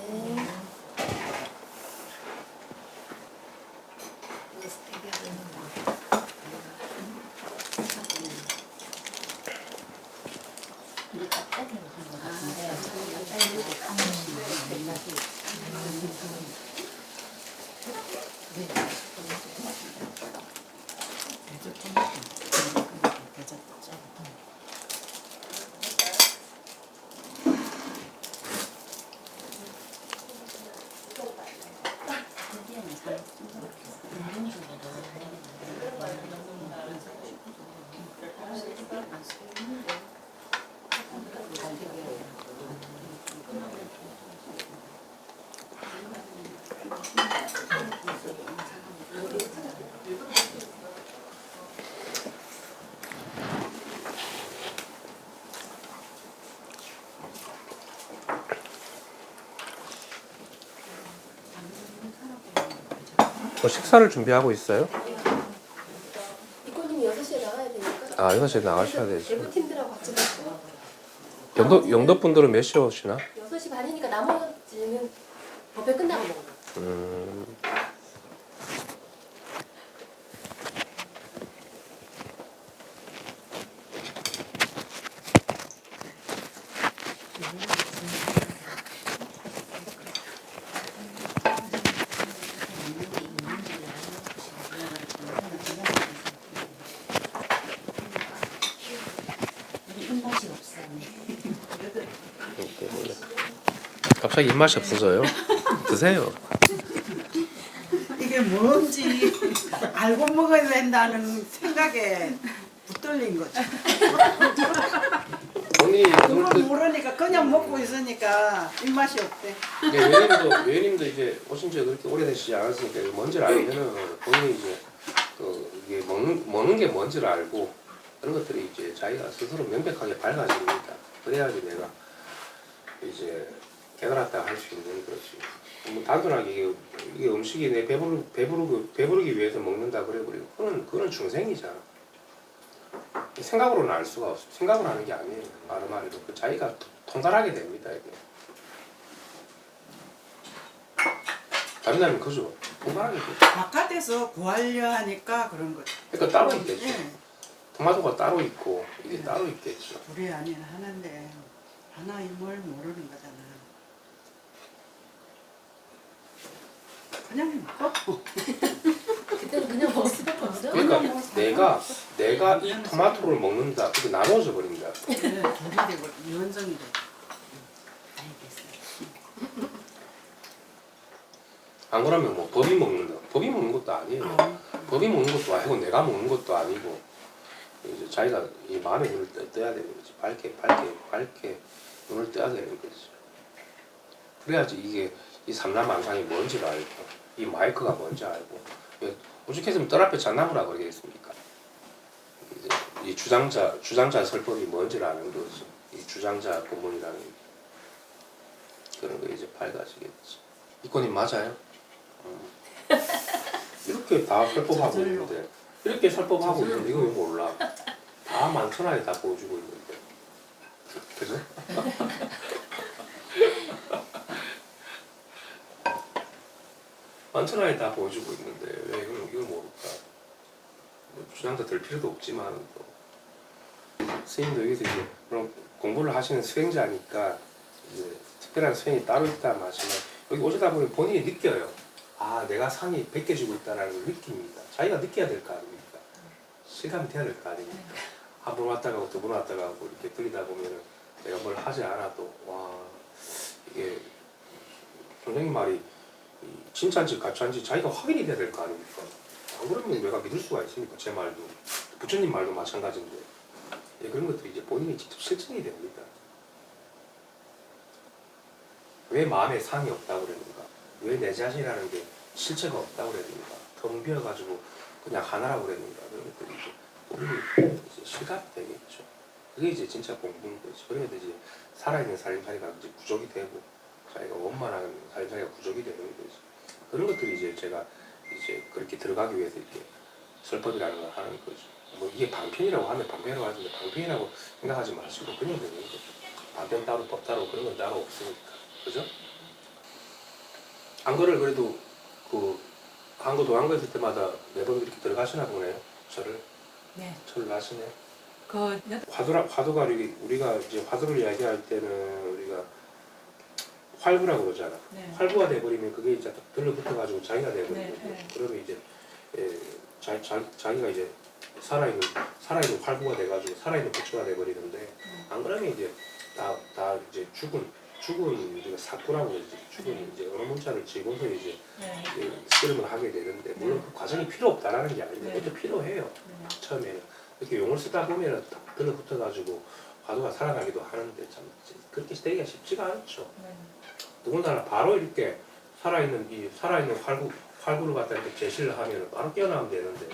식사를 준비하고 있어요? 이코님이 6시에 나가야 되니까. 아, 6시에 나가셔야 되지. 외부 팀들하고 같이 먹고. 영도 분들은 몇 시에 오시나? 6시 반이니까 나머지는 법회 끝나고 먹어요. 갑자기 입맛이 없어져요? 드세요. 이게 뭔지 알고 먹어야 된다는 생각에 붙들린 거죠. 언니 그걸 모르니까 그냥 먹고 있으니까 입맛이 없대. 외님도 이제 오신 지 그렇게 오래되시지 않았으니까 뭔지를 알면은 본인이 이제 이게 먹는 게 뭔지를 알고 그런 것들이 이제 자기가 스스로 명백하게 밝아집니다. 그래야지 내가 이제 깨달았다 할 수 있는 거지. 뭐 단순하게 이게 음식이 내 배부르기 위해서 먹는다 그래버리고 그건 중생이잖아. 생각으로는 알 수가 없어. 생각으로 하는 게 아니에요. 말해도 그 자기가 통달하게 됩니다. 이게. 다른다면 그죠? 통달하게 돼. 바깥에서 구하려 하니까 그런 거죠. 그러니까 따로 있겠죠. 예. 토마토가 따로 있고 이게 따로 있겠죠. 둘이 아니라 하나인데 하나의 뭘 모르는 거잖아. 그냥 먹고. 그때는 그냥 먹을 수밖에 없죠. 그러니까 내가 이 토마토를 먹는다. 그게 나눠져 버린다. 네, 둘이 되고 이원정이 되고. 안 그러면 뭐 법이 먹는다. 법이 먹는 것도 아니에요. 법이 먹는 것도 아니고 내가 먹는 것도 아니고 이제 자기가 이 마음의 눈을 떠야 되는 거지. 밝게 눈을 떠야 되는 거지. 그래야지 이게 이 삼라만상이 뭔지를 알고 이 마이크가 뭔지 알고 오죽했으면 뜰 앞에 잣나무라 그러겠습니까? 이제 이 주장자 설법이 뭔지를 아는 거지. 이 주장자 본문이라는 게. 그런 거 이제 밝아지겠지. 이권님 맞아요? 이렇게 다 설법하고 저절로. 있는데 이렇게 설법하고 저절로. 있는데 이거 왜 몰라? 다 만천하에 다 보여주고 있는데 그죠? 만천하에 다 보여주고 있는데 왜 이걸 모를까? 뭐 주장도 들 필요도 없지만 또 스님도 여기서 이제 그럼 공부를 하시는 수행자니까 이제 특별한 수행이 따로 있다 마시면 여기 오시다 보면 본인이 느껴요. 아 내가 상이 베껴지고 있다는 걸 느낍니다. 자기가 느껴야 될 거 아닙니까? 실감이 돼야 될 거 아닙니까? 한 번 왔다 가고 두 번 왔다 가고 이렇게 들리다 보면은 내가 뭘 하지 않아도 와 이게 선생님 말이 이 진짜인지 가짜인지 자기가 확인이 돼야 될 거 아닙니까? 안 그러면 내가 믿을 수가 있습니까? 제 말도 부처님 말도 마찬가지인데 예, 그런 것들이 이제 본인이 직접 실천이 됩니다. 왜 마음에 상이 없다고 그랬는가? 왜 내 자신이라는 게 실체가 없다고 그랬는가? 텅 비어가지고 그냥 하나라고 그랬는가? 그런 것들이 이제 본인이 이제 실감이 되겠죠. 그게 이제 진짜 공부인 거지. 그러면 이제 살아있는 살림살이가 이제 부족이 되고 자기가 원만한 살림살이가 부족이 되는 거지. 그런 것들이 이제 제가 이제 그렇게 들어가기 위해서 이렇게 설법이라는 걸 하는 거죠. 뭐 이게 방편이라고 하면 방편이라고 하는데 방편이라고 생각하지 마시고 그냥 되는 거죠. 방편 따로 법 따로 그런 건 따로 없으니까. 그죠? 안거를 그래도 그 한거 도안거 있을 때마다 매번 이렇게 들어가시나 보네요. 절을 네. 하시네. 그 화두가 우리가 이제 화두를 이야기할 때는 우리가 활구라고 그러잖아. 네. 활구가 돼버리면 그게 이제 들러붙어가지고 자기가 돼버리거든. 네. 그러면 이제 자기가 이제 살아있는 활구가 돼가지고 살아있는 부처가 돼버리는데 안 그러면 이제 다 이제 죽은 우리가 사쿠라고 그러지. 죽은 이제 어느 문자를 지고서 이제 네. 씨름을 하게 되는데 물론 그 과정이 필요 없다라는 게 아닌데 네. 그것도 필요해요. 네. 처음에는 이렇게 용을 쓰다 보면은 딱 들러붙어가지고 화두가 살아나기도 하는데 참 그렇게 되기가 쉽지가 않죠. 네. 더군다나 바로 이렇게 살아있는 활구를 갖다 이렇게 제시를 하면 바로 깨어나면 되는데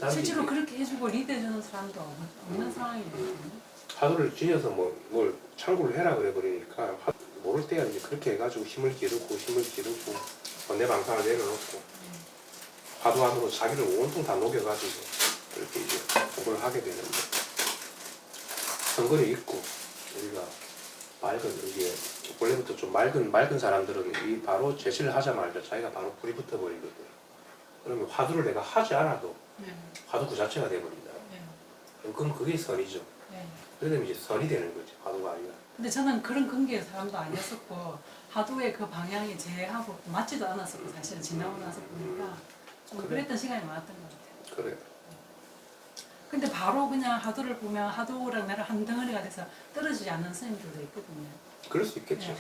단지 실제로 이게 그렇게 해주고 리드해주는 사람도 없는 상황이거든요. 화두를 지어서 뭘 참고를 해라 그래 버리니까 모를 때야 이제 그렇게 해가지고 힘을 기르고 번뇌방상을 내려놓고 화두 안으로 자기를 온통 다 녹여가지고 이렇게 이제 공부를 하게 되는데 선거리 있고 우리가 맑은 이게 원래부터 좀 맑은 사람들은 이 바로 제시를 하자마자 자기가 바로 불이 붙어버리거든. 그러면 화두를 내가 하지 않아도 네. 화두 그 자체가 돼버린다. 네. 그럼 그게 선이죠. 네. 그러면 이제 선이 되는 거지 화두가 아니라. 근데 저는 그런 근기의 사람도 아니었었고 하도의 그 방향이 제하고 맞지도 않았었고 사실은 지나고 나서 보니까 좀 그래. 그랬던 시간이 많았던 것 같아요. 그래. 근데 바로 그냥 하도를 보면 하도랑 나랑 한 덩어리가 돼서 떨어지지 않는 스님들도 있거든요. 그럴 수 있겠죠. 네.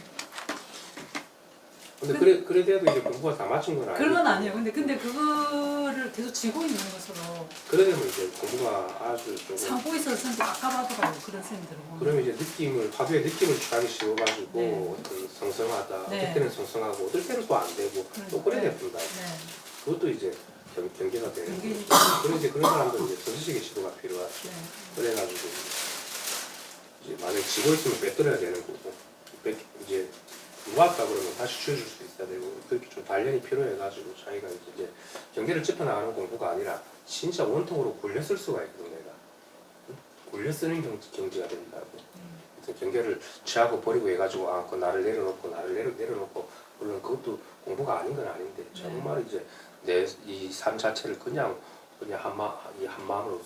근데 그래도 이제 공부가 다 마친 건 아니고. 그런 건 아니에요. 근데 그거를 계속 쥐고 있는 것으로 그러려면 이제 공부가 아주 조금 참고 있어서 선생님 아까봐더라고 그런 스님들을 보면. 그러면 이제 화두의 느낌을 취하기 쉬워가지고 네. 어떤 성성하다. 네. 어떨 때는 성성하고 어떨 때는 또 안 되고 또 그래 네. 내픈다. 네. 그것도 이제 경계가 되는 거죠. 경계니까. 그런 이제 그런 사람들은 이제 서지식의 시도가 필요하죠. 네. 그래가지고 이제 만약에 지고 있으면 빼뜨려야 되는 거고 이제 놓았다 그러면 다시 쥐어줄 수 있어야 되고 그렇게 좀 단련이 필요해가지고 자기가 이제 경계를 짚어나가는 공부가 아니라 진짜 원통으로 굴려 쓸 수가 있거든 내가. 굴려 쓰는 경지가 된다고. 그래서 경계를 취하고 버리고 해가지고 그 나를 내려놓고 물론 그것도 공부가 아닌 건 아닌데 정말 이제 내 이 삶 자체를 그냥 한 마음으로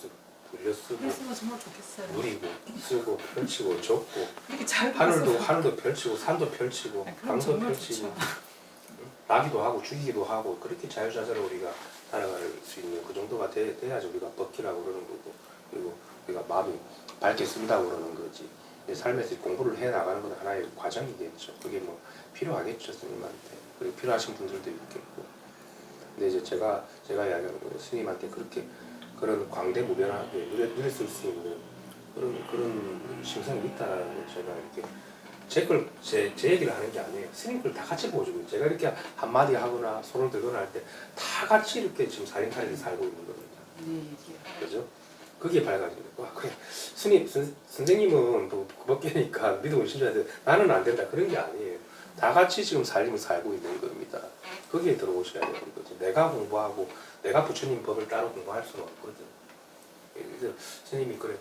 굴려 쓰고 그랬으면 정말 좋겠어요. 누리고 쓰고 펼치고 좁고 이렇게 잘 하늘도 펼치고 산도 펼치고 네, 그럼 강도 정말 펼치고 좋죠. 나기도 하고 죽이기도 하고 그렇게 자유자재로 우리가 살아갈 수 있는 그 정도가 돼야지 우리가 버키라고 그러는 거고 그리고 우리가 마음이 밝게 쓴다고 그러는 거지. 내 삶에서 공부를 해 나가는 건 하나의 과정이겠죠. 그게 뭐 필요하겠죠 스님한테. 그리고 필요하신 분들도 있겠고. 근데 이제 제가 이야기하는 거는 스님한테 그런 광대무변하게 누릴 수 있는 그런 심성이 있다라는 걸 제가 이렇게 제 얘기를 하는 게 아니에요. 스님 걸 다 같이 보여주고 제가 이렇게 한마디 하거나 손을 들거나 할 때 다 같이 이렇게 지금 살인살이를 살고 있는 겁니다. 그죠? 그게 밝아지는 거야. 그래 선생님은 뭐 그밖에니까 믿음을 신줘야 돼. 나는 안 된다. 그런 게 아니에요. 다 같이 지금 삶을 살고 있는 겁니다. 거기에 들어오셔야 되는 거죠. 내가 공부하고 내가 부처님 법을 따로 공부할 수는 없거든. 그래서 스님이 그래.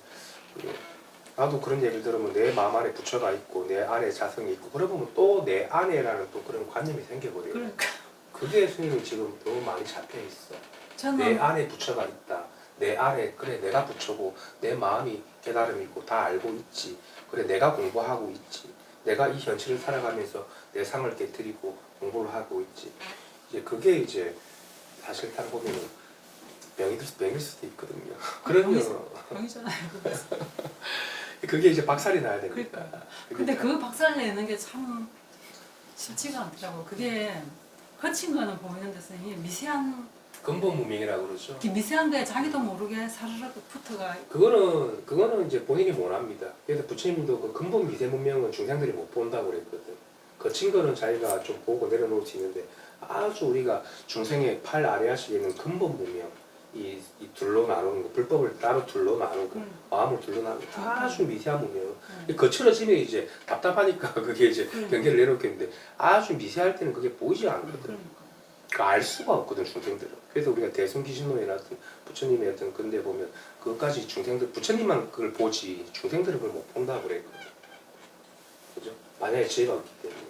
나도 그런 얘기를 들으면 내 마음 안에 부처가 있고 내 안에 자성이 있고 그러면 또 내 안에라는 또 그런 관념이 생겨버려요. 그러니까 그게 스님이 지금 너무 많이 잡혀 있어. 내 저는 안에 부처가 있다. 내 안에 그래 내가 부처고 내 마음이 깨달음이 있고 다 알고 있지. 그래 내가 공부하고 있지. 내가 이 현실을 살아가면서 내 상을 깨뜨리고 공부를 하고 있지. 이제 그게 이제 사실 딱 보면은 병일 수도 있거든요. 그러면 병이잖아요. 그게 이제 박살이 나야 되니까. 근데 그 박살 내는 게 참 쉽지가 않더라고. 그게 거친 거는 보이는데 선생님 미세한 근본 무명이라고 그러죠. 이 미세한 거에 자기도 모르게 사르르 붙어가. 그거는 이제 본인이 원합니다. 그래서 부처님도 그 근본 미세 문명은 중생들이 못 본다고 그랬거든. 거친 거는 자기가 좀 보고 내려놓을 수 있는데 아주 우리가 중생의 팔 아래 하시기에는 근본 문명 이 둘로 나누는 거 불법을 따로 둘로 나누고 마음을 둘로 나누고 아주 미세한 문명 거칠어지면 이제 답답하니까 그게 이제 경계를 내놓겠는데 아주 미세할 때는 그게 보이지 않거든. 알 수가 없거든 중생들은. 그래서 우리가 대승기신론이나 부처님의 어떤 근데 보면 그것까지 중생들 부처님만 그걸 보지 중생들은 그걸 못 본다고 그랬거든. 그죠? 만약에 지혜가 없기 때문에.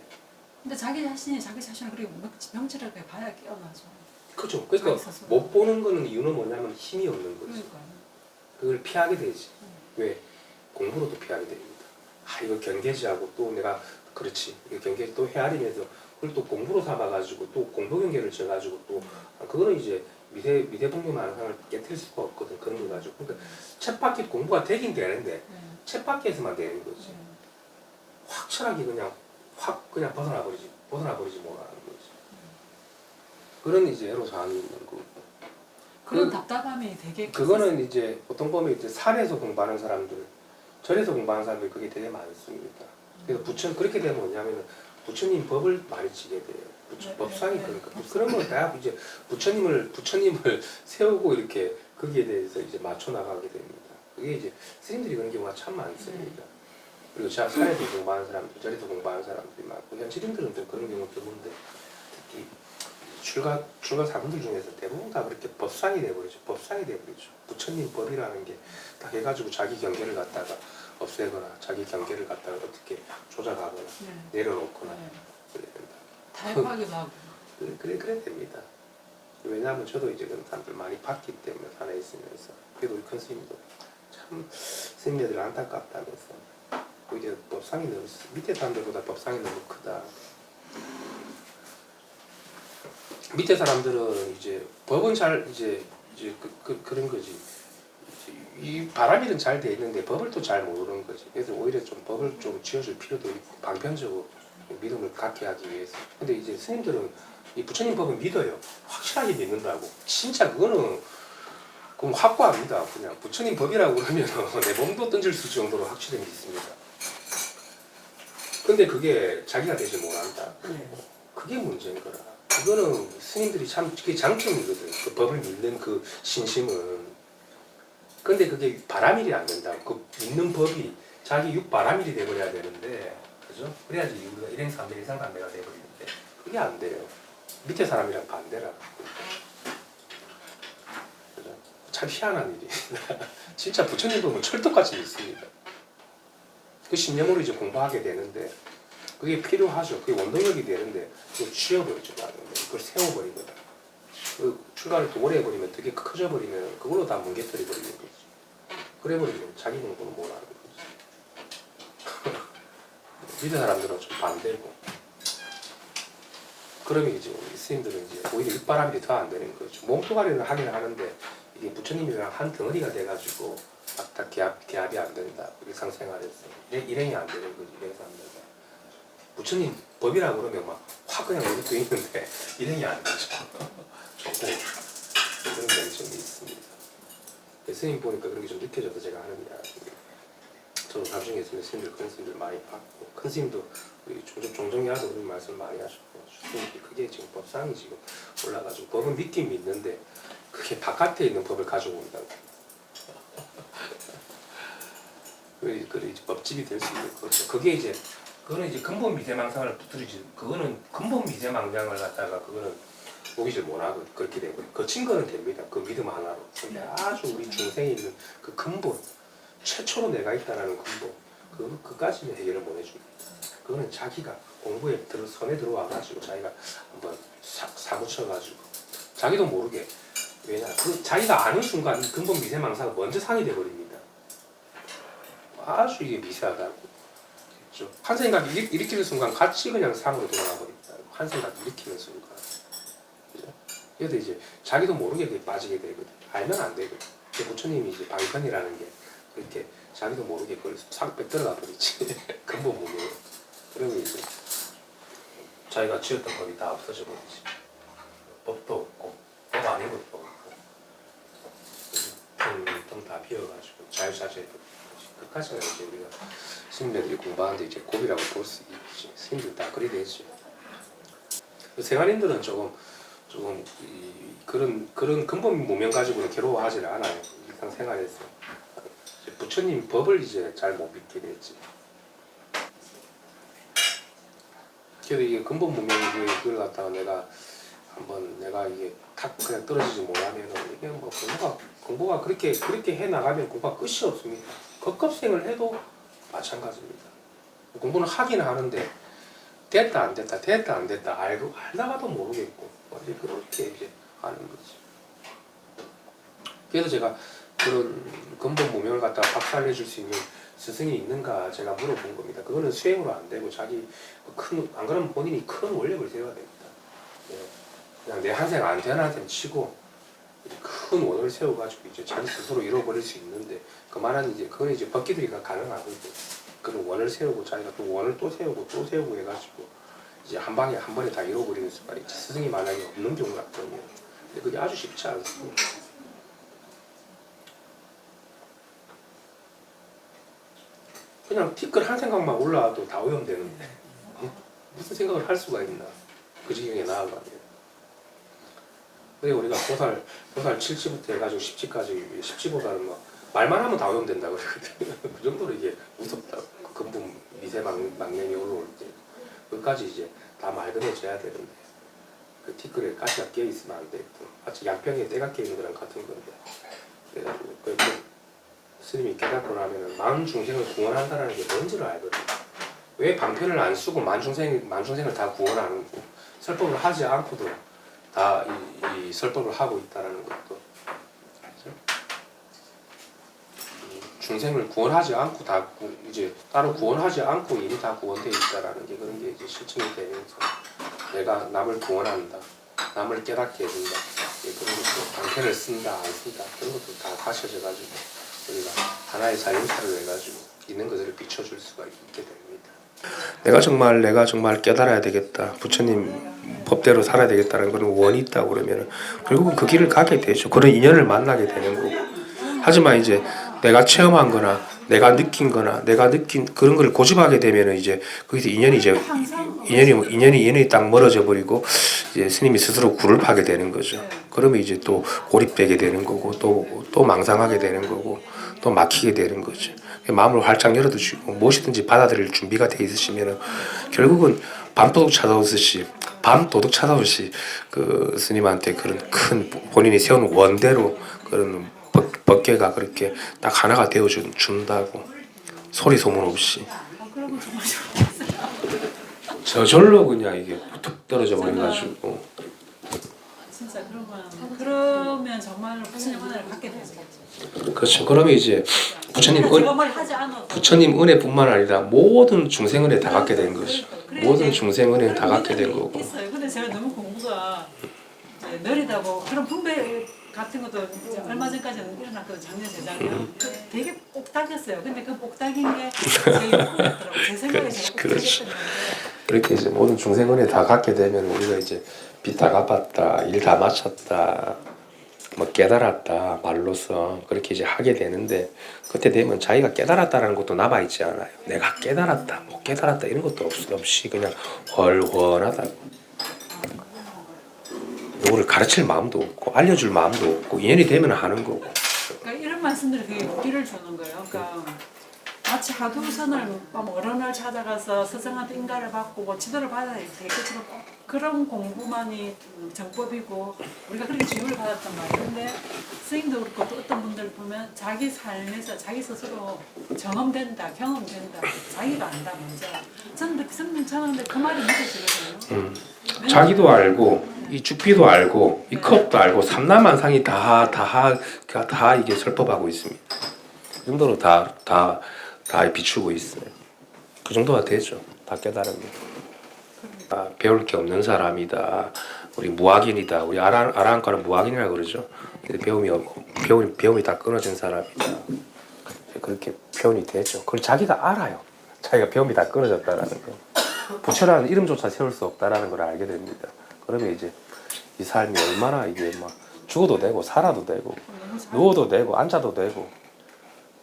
근데 자기 자신이 자기 자신을 그렇게 명철하게 봐야 깨어나죠. 그죠? 그러니까 자기 스스로. 못 보는 거는 이유는 뭐냐면 힘이 없는 거지. 그러니까. 그걸 피하게 되지. 왜? 공부로도 피하게 됩니다. 아 이거 경계지하고 또 내가 그렇지 이거 경계 또 헤아리면서 그걸 또 공부로 삼아가지고 또 공부 경계를 져가지고 또 그거는 이제 미대분명 만상을 깨뜨릴 수가 없거든. 그런 거 가지고. 그러니까 쳇바퀴 공부가 되긴 되는데 쳇바퀴에서만 되는 거지. 확철하게 그냥 확 그냥 벗어나 버리지 뭐라는 거지. 그런 이제 애로 사항이 있는 거고. 그런 답답함이 되게 그거는 이제 보통 보면 이제 산에서 공부하는 사람들, 절에서 공부하는 사람들 그게 되게 많습니다. 그래서 부처 그렇게 되면 뭐냐면은 부처님 법을 많이 지게 돼요. 법상이 그러니까 그런 건 다 이제 부처님을 세우고 이렇게 거기에 대해서 이제 맞춰 나가게 됩니다. 그게 이제 스님들이 그런 경우가 참 많습니다. 그리고 산에서 공부하는 사람들, 절에서 공부하는 사람들이 많고 현실인들은 좀 그런 경우 드문데 특히 출가 사분들 중에서 대부분 다 그렇게 법상이 돼버리죠. 부처님 법이라는 게 딱 해가지고 자기 경계를 갖다가 없애거나 자기 경계를 갖다가 어떻게 조작하거나 내려놓거나 그래야 된다. 타협하기도 하고. 그래 됩니다. 왜냐하면 저도 이제 그런 사람들 많이 봤기 때문에 산에 있으면서 그래도 우리 큰 스님도 참 스님들 안타깝다면서 이제 법상이 너무 밑에 사람들보다 법상이 너무 크다. 밑에 사람들은 이제 법은 잘 이제 그런 거지. 이 바람일은 잘 돼 있는데 법을 또 잘 모르는 거지. 그래서 오히려 좀 법을 좀 지어줄 필요도 있고 방편적으로 믿음을 갖게 하기 위해서. 근데 이제 스님들은 이 부처님 법을 믿어요. 확실하게 믿는다고. 진짜 그거는 그럼 확고합니다. 그냥 부처님 법이라고 그러면 내 몸도 던질 수 정도로 확실히 믿습니다. 근데 그게 자기가 되지 못한다. 그게 문제인 거라. 그거는 스님들이 참 그게 장점이거든. 그 법을 믿는 그 신심은. 근데 그게 바람일이 안 된다고. 그 믿는 법이 자기 육바람일이 돼버려야 되는데, 그죠? 그래야지 우리가 일행삼매 일상삼매가 돼버리는데 그게 안 돼요. 밑에 사람이랑 반대라. 그죠? 참 희한한 일이. 진짜 부처님 보면 철떡같이 믿습니다. 그 신념으로 이제 공부하게 되는데 그게 필요하죠. 그게 원동력이 되는데 그걸 쥐어버리죠. 그걸 세워버리거든. 그 출가를 또 오래 해버리면 되게 커져버리면 그걸로 다 뭉개뜨려버리는 거지. 그래버리면 자기 공부는 못 하는 거지. 밑에 사람들은 좀 반대고. 그러면 이제 우리 스님들은 이제 오히려 윗바람이 더 안 되는 거죠. 몸뚱아리는 하긴 하는데 이게 부처님이랑 한 덩어리가 돼가지고 딱 개합이 안 된다. 일상생활에서 일행이 안 되는 거지. 일행사람들과 부처님 법이라고 그러면 막 확 그냥 여기 돼 있는데 일행이 안 되죠. 조금 그런 명점이 있습니다. 스님 보니까 그런 게 좀 느껴져서 제가 하는 이야기. 저도 나중에 스님들 큰 스님들 많이 봤고 큰 스님도 우리 종종야도 그런 말씀 많이 하셨고 스님들이 그게 지금 법상이 지금 올라가지고 법은 믿긴 믿는데 그게 바깥에 있는 법을 가지고 온다고. 그래 이제 법집이 될 수 있는 거죠. 그게 이제 그거는 이제 근본 미세망상을 붙들이지. 그거는 근본 미세망상을 갖다가 그거는 보기질 못하고 그렇게 되고 거친 거는 됩니다. 그 믿음 하나로. 근데 아주 우리 중생에 있는 그 근본 최초로 내가 있다라는 근본 그까지는 해결을 못 해줍니다. 그거는 자기가 공부에 손에 들어와가지고 자기가 한번 사무쳐가지고 자기도 모르게 왜냐 그 자기가 아는 순간 이 근본 미세망상은 먼저 상이 돼버립니다. 아주 이게 미세하다고. 그렇죠? 한 생각 일으키는 순간 같이 그냥 상으로 돌아가 버립니다. 한 생각 일으키는 순간. 그죠? 그래서 이제 자기도 모르게 그게 빠지게 되거든. 알면 안 되거든. 부처님이 이제 방편이라는 게 그렇게 자기도 모르게 그걸 싹 빼들어가 버리지. 근본 무명. 그러면 이제 자기가 지었던 법이 다 없어져 버리지. 법도 없고 법 아닌 것도 없고 다 비어가지고 자유자재 끝까지는 이제 우리가 스님들이 공부하는데 이제 고비라고 볼 수 있지. 스님들 다 그리 되지. 생활인들은 조금 그런 근본 무명 가지고는 괴로워하지 않아요. 일상생활에서 부처님 법을 이제 잘 못 믿게 됐지. 그래도 이게 근본 무명이 그걸 갖다가 내가 이게 탁 그냥 떨어지지 못하면 이게 뭐 공부가 그렇게 해 나가면 공부가 끝이 없습니다. 급급생을 해도 마찬가지입니다. 공부는 하긴 하는데 됐다 안 됐다 알다가도 모르겠고 이제 그렇게 이제 하는 거지. 그래서 제가 그런 근본 무명을 갖다가 박살내 줄 수 있는 스승이 있는가 제가 물어본 겁니다. 그거는 수행으로 안 되고 안 그러면 본인이 큰 원력을 세워야 됩니다. 예. 그냥 내 한생 안 태어나한테 치고 큰 원을 세워가지고 이제 자기 스스로 잃어버릴 수 있는데 그만한 이제 그건 이제 법기들이가 가능하거든요. 그런 원을 세우고 자기가 또 원을 또 세우고 해가지고 이제 한 번에 다 잃어버리는 수가 있지. 스승이 만약에 없는 경우가 있거든요. 근데 그게 아주 쉽지 않습니다. 그냥 티끌 한 생각만 올라와도 다 오염되는데 무슨 생각을 할 수가 있나. 그 지경에 나아가면. 그래 우리가 보살 7지부터 해가지고 10지까지 10지보다는 뭐 말만 하면 다 오염된다 그러거든. 그 정도로 이게 무섭다. 그 근본 미세망령이 올라올 때 그까지 이제 다 맑아져야 되는데 그 티끌에 가시가 끼어 있으면 안 돼. 마치 양평에 때가 끼어 있는 거랑 같은 건데. 그래가지고 그 스님이 깨닫고 나면은 만 중생을 구원한다는 게 뭔지를 알거든. 왜 방편을 안 쓰고 만 중생을 다 구원하는 거 설법을 하지 않고도 다 이 설법을 하고 있다라는 것도 알죠? 중생을 구원하지 않고 이제 따로 구원하지 않고 이미 다 구원되어 있다라는 게 그런 게 이제 실증이 되면서 내가 남을 구원한다, 남을 깨닫게 해준다, 그런 것도 방편을 쓴다 안 쓴다 그런 것도 다 가셔져 가지고 우리가 하나의 자연사를 해가지고 있는 것들을 비춰줄 수가 있게 됩니다. 내가 정말 깨달아야 되겠다. 부처님 법대로 살아야 되겠다는 그런 원이 있다고 그러면 결국은 그 길을 가게 되죠. 그런 인연을 만나게 되는 거고. 하지만 이제 내가 체험한 거나 내가 느낀 그런 걸 고집하게 되면 이제 거기서 인연이 딱 멀어져 버리고 이제 스님이 스스로 굴을 파게 되는 거죠. 그러면 이제 또 고립되게 되는 거고 또 망상하게 되는 거고 또 막히게 되는 거죠. 마음을 활짝 열어두시고 무엇이든지 받아들일 준비가 돼 있으시면 결국은 밤도둑 찾아오듯이 그 스님한테 그런 큰 본인이 세운 원대로 그런 법계가 그렇게 딱 하나가 되어 준다고 소리 소문 없이 그러면 정말 좋았어요. 저절로 그냥 이게 툭 떨어져 버려가지고 진짜 그러면 정말 부처님 은혜를 받게 되죠. 그렇죠. 그러면 이제 부처님 은혜뿐만 아니라 모든 중생 은혜 다 갖게 된 것이죠. 모든 중생 은혜 다 갖게 된 거고. 있어요. 근데 제가 너무 공부가 이제 느리다고 그런 분배 같은 것도 이제 얼마 전까지는 일어났거든요. 작년 재작년 되게 옥닥이었어요. 근데 그 옥닥인 게 제 욕구였더라고요. 제 생각에 제가 그렇지. 옥닥이었던 건데 그렇게 이제 모든 중생 은혜 다 갖게 되면 우리가 이제 빚 다 갚았다, 일 다 마쳤다, 뭐 깨달았다 말로서 그렇게 이제 하게 되는데 그때 되면 자기가 깨달았다라는 것도 남아 있지 않아요. 내가 깨달았다, 못 깨달았다 이런 것도 없이 그냥 헐헐하다. 누구를 가르칠 마음도 없고 알려줄 마음도 없고 인연이 되면 하는 거고. 그러니까 이런 말씀들이 되게 용기를 주는 거예요. 그러니까 마치 하두선을 어른을 찾아가서 스승한테 인가를 받고 뭐 지도를 받아야 될 것처럼 그런 공부만이 정법이고 우리가 그렇게 교육을 받았단 말이에요. 근데 스님도 그렇고 또 어떤 분들 보면 자기 삶에서 자기 스스로 경험된다, 경험된다, 자기가 안다 먼저. 저는 그렇게 성경 전하는데 그 말이 믿어지거든요. 자기도 알고 이 죽비도 알고 이 컵도 알고 삼라만상이 다 이게 설법하고 있습니다. 그 정도로 다 비추고 있어요. 그 정도가 되죠. 다 깨달습니다. 배울 게 없는 사람이다. 우리 무학인이다. 우리 아라한과는 무학인이라고 그러죠. 배움이 다 끊어진 사람이다. 그렇게 표현이 되죠. 그걸 자기가 알아요. 자기가 배움이 다 끊어졌다라는 거. 부처라는 이름조차 세울 수 없다라는 걸 알게 됩니다. 그러면 이제 이 삶이 얼마나 이게 막 죽어도 되고 살아도 되고 누워도 되고 앉아도 되고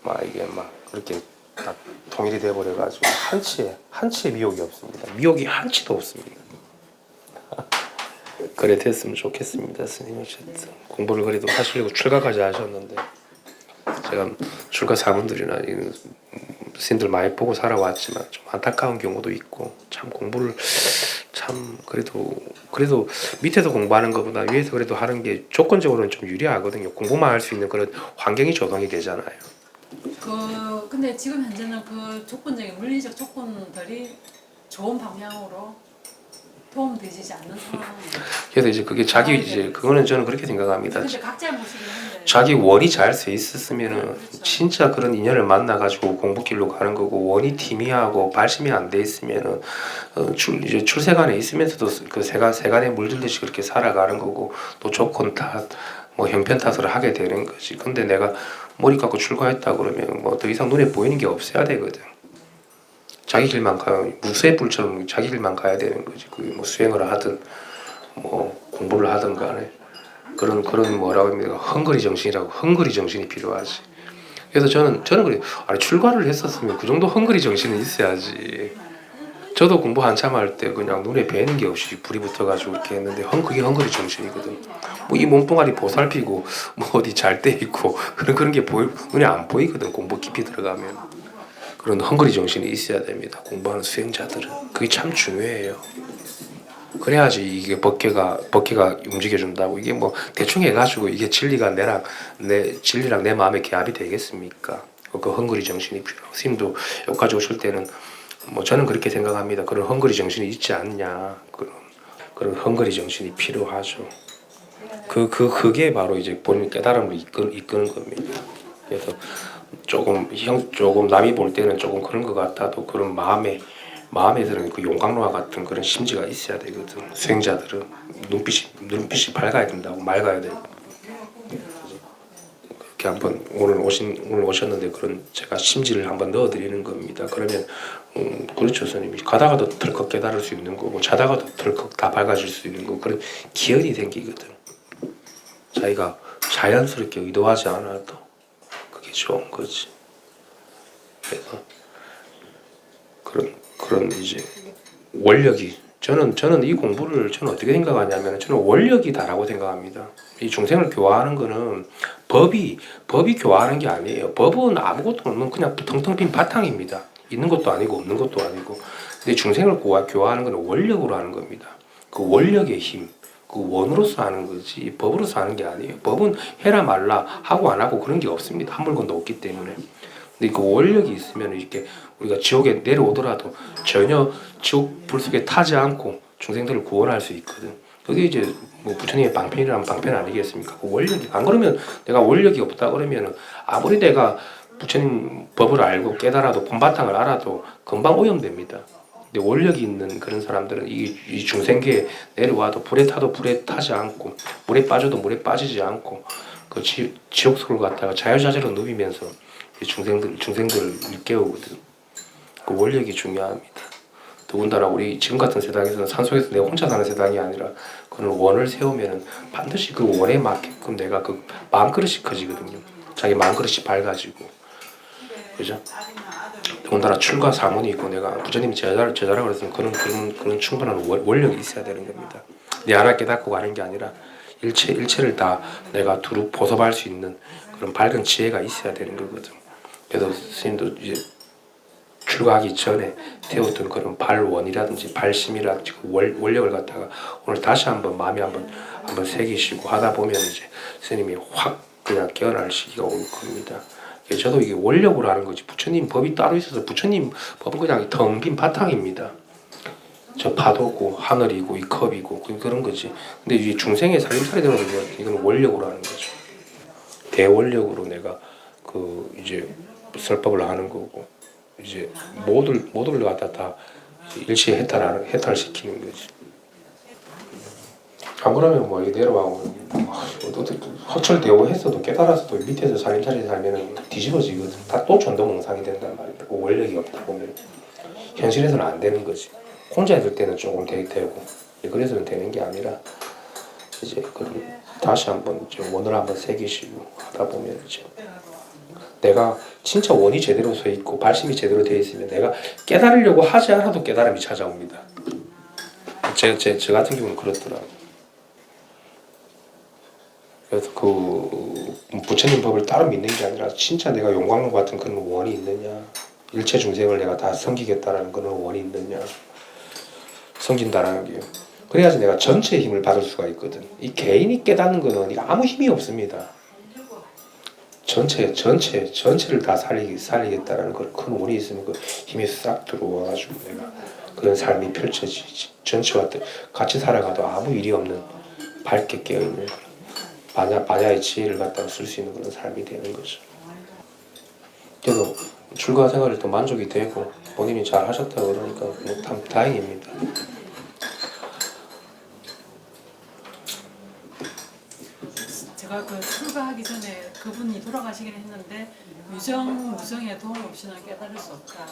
막 이게 막 그렇게 딱 통일이 돼버려가지고 한치의 미혹이 없습니다. 미혹이 한치도 없습니다. 그래 됐으면 좋겠습니다. 스님이 어쨌든 공부를 그래도 하시려고 출가까지 하셨는데 제가 출가 사분들이나 스님들 많이 보고 살아왔지만 좀 안타까운 경우도 있고 참 공부를 참 그래도 밑에서 공부하는 것보다 위에서 그래도 하는 게 조건적으로는 좀 유리하거든요. 공부만 할 수 있는 그런 환경이 조성이 되잖아요. 근데 지금 현재는 그 조건적인 물리적 조건들이 좋은 방향으로 도움되지 않는 상황이에요. 그래서 이제 그게 자기 이제 그거는 저는 그렇게 생각합니다. 근데 각자의 모습이 한데 자기 원이 잘 서 있었으면은 진짜 그런 인연을 만나 가지고 공부길로 가는 거고 원이 희미하고 발심이 안 돼 있으면은 이제 출세간에 있으면서도 그 세간에 물들듯이 그렇게 살아가는 거고 또 조건 탓 뭐 형편 탓을 하게 되는 거지. 근데 내가 머리 깎고 출가했다 그러면 뭐 더 이상 눈에 보이는 게 없어야 되거든. 자기 길만 가요. 무쇠 불처럼 자기 길만 가야 되는 거지. 그 뭐 수행을 하든 뭐 공부를 하든 간에 그런 뭐라고 합니까? 헝거리 정신이 필요하지. 그래서 저는 그래요. 아니 출가를 했었으면 그 정도 헝거리 정신은 있어야지. 저도 공부 한참 할 때 그냥 눈에 뵈는 게 없이 불이 붙어가지고 이렇게 했는데 그게 헝거리 정신이거든. 뭐 이 몸뚱아리 보살피고 뭐 어디 잘 때 있고 그런 게 눈에 안 보이거든. 공부 깊이 들어가면 그런 헝거리 정신이 있어야 됩니다. 공부하는 수행자들은 그게 참 중요해요. 그래야지 이게 법계가 움직여준다고. 이게 뭐 대충 해가지고 이게 진리랑 내 마음의 개합이 되겠습니까? 그 헝거리 정신이 필요하고 스님도 여기까지 오실 때는 뭐 저는 그렇게 생각합니다. 그런 헝거리 정신이 있지 않냐. 그런 헝거리 정신이 필요하죠. 그게 바로 이제 본인 깨달음을 이끄는 겁니다. 그래서 조금 남이 볼 때는 조금 그런 것 같아도 그런 마음에 드는 그 용광로와 같은 그런 심지가 있어야 되거든. 수행자들은 눈빛이 밝아야 된다고, 맑아야 돼요. 그렇게 한번 오늘 오셨는데 그런 제가 심지를 한번 넣어드리는 겁니다. 그러면 그렇죠, 스님이 가다가도 덜컥 깨달을 수 있는 거고 자다가도 덜컥 다 밝아질 수 있는 거 그런 기혈이 생기거든. 자기가 자연스럽게 의도하지 않아도 그게 좋은 거지. 그래서 그런 이제 원력이 저는 이 공부를 어떻게 생각하냐면 저는 원력이다라고 생각합니다. 이 중생을 교화하는 거는 법이 교화하는 게 아니에요. 법은 아무것도 없는 그냥 텅텅 빈 바탕입니다. 있는 것도 아니고 없는 것도 아니고. 근데 중생을 교화하는 거는 원력으로 하는 겁니다. 그 원력의 힘, 그 원으로서 하는 거지 법으로서 하는 게 아니에요. 법은 해라 말라 하고 안 하고 그런 게 없습니다. 한 물건도 없기 때문에. 근데 그 원력이 있으면 이렇게 우리가 지옥에 내려오더라도 전혀 지옥 불 속에 타지 않고 중생들을 구원할 수 있거든. 그게 이제 뭐 부처님의 방편이라면 방편 아니겠습니까? 그 원력이 안 그러면 내가 원력이 없다 그러면은 아무리 내가 부처님 법을 알고 깨달아도 본바탕을 알아도 금방 오염됩니다. 근데 원력이 있는 그런 사람들은 이 중생계에 내려와도 불에 타도 불에 타지 않고 물에 빠져도 물에 빠지지 않고 그 지옥 속을 갖다가 자유자재로 누비면서 중생들을 일깨우거든. 그 원력이 중요합니다. 더군다나 우리 지금 같은 세상에서는 산속에서 내가 혼자 사는 세상이 아니라 그런 원을 세우면은 반드시 그 원에 맞게끔 내가 그 마음그릇이 커지거든요. 자기 마음그릇이 밝아지고, 그죠? 더군다나 출가 사문이 있고 내가 부처님이 제자라고 그랬으면 그런 충분한 원력이 있어야 되는 겁니다. 내 하나 깨닫고 가는 게 아니라 일체를 다 내가 두루 보섭할 수 있는 그런 밝은 지혜가 있어야 되는 거거든. 그래서 스님도 이제 출가하기 전에 태웠던 그런 발원이라든지 발심이라든지 그 원력을 갖다가 오늘 다시 한번 마음에 한번 새기시고 하다 보면 이제 스님이 확 그냥 깨어날 시기가 올 겁니다. 저도 이게 원력으로 하는 거지 부처님 법이 따로 있어서 부처님 법은 그냥 텅 빈 바탕입니다. 저 파도고 하늘이고 이 컵이고 그런 거지. 근데 이제 중생의 살림살이 들어가면 이건 원력으로 하는 거죠. 대원력으로 내가 그 이제 설법을 하는 거고 이제 모두를 갖다 다 일시에 해탈시키는 거지. 안 그러면 뭐 이게 내려가고 허철되고 했어도 깨달아서도 밑에서 살림살이 살면은 뒤집어지거든. 다 또 전도몽상이 된단 말이야. 그 원력이 없다 보면 현실에서는 안 되는 거지. 혼자 있을 때는 조금 되고 그래서는 되는 게 아니라 이제 그럼 다시 한번 이제 원을 한번 새기시고 하다 보면 이제 내가 진짜 원이 제대로 서 있고 발심이 제대로 되어 있으면 내가 깨달으려고 하지 않아도 깨달음이 찾아옵니다. 제 같은 경우는 그렇더라고. 그래서 그 부처님 법을 따로 믿는 게 아니라 진짜 내가 용광로 같은 그런 원이 있느냐, 일체 중생을 내가 다 섬기겠다라는 그런 원이 있느냐, 섬긴다라는 게 그래야지 내가 전체의 힘을 받을 수가 있거든. 이 개인이 깨닫는 거는 아무 힘이 없습니다. 전체를 다 살리겠다라는 그 큰 원이 있으면 그 힘이 싹 들어와가지고 내가 그런 삶이 펼쳐지지. 전체와 같이 살아가도 아무 일이 없는 밝게 깨어있는 반야의 지혜를 갖다가 쓸 수 있는 그런 삶이 되는 거죠. 저도 출가 생활을 또 만족이 되고 본인이 잘 하셨다고 그러니까 참 다행입니다. 제가 그 출가하기 전에 그분이 돌아가시긴 했는데 무정의 도움 없이는 깨달을 수 없다.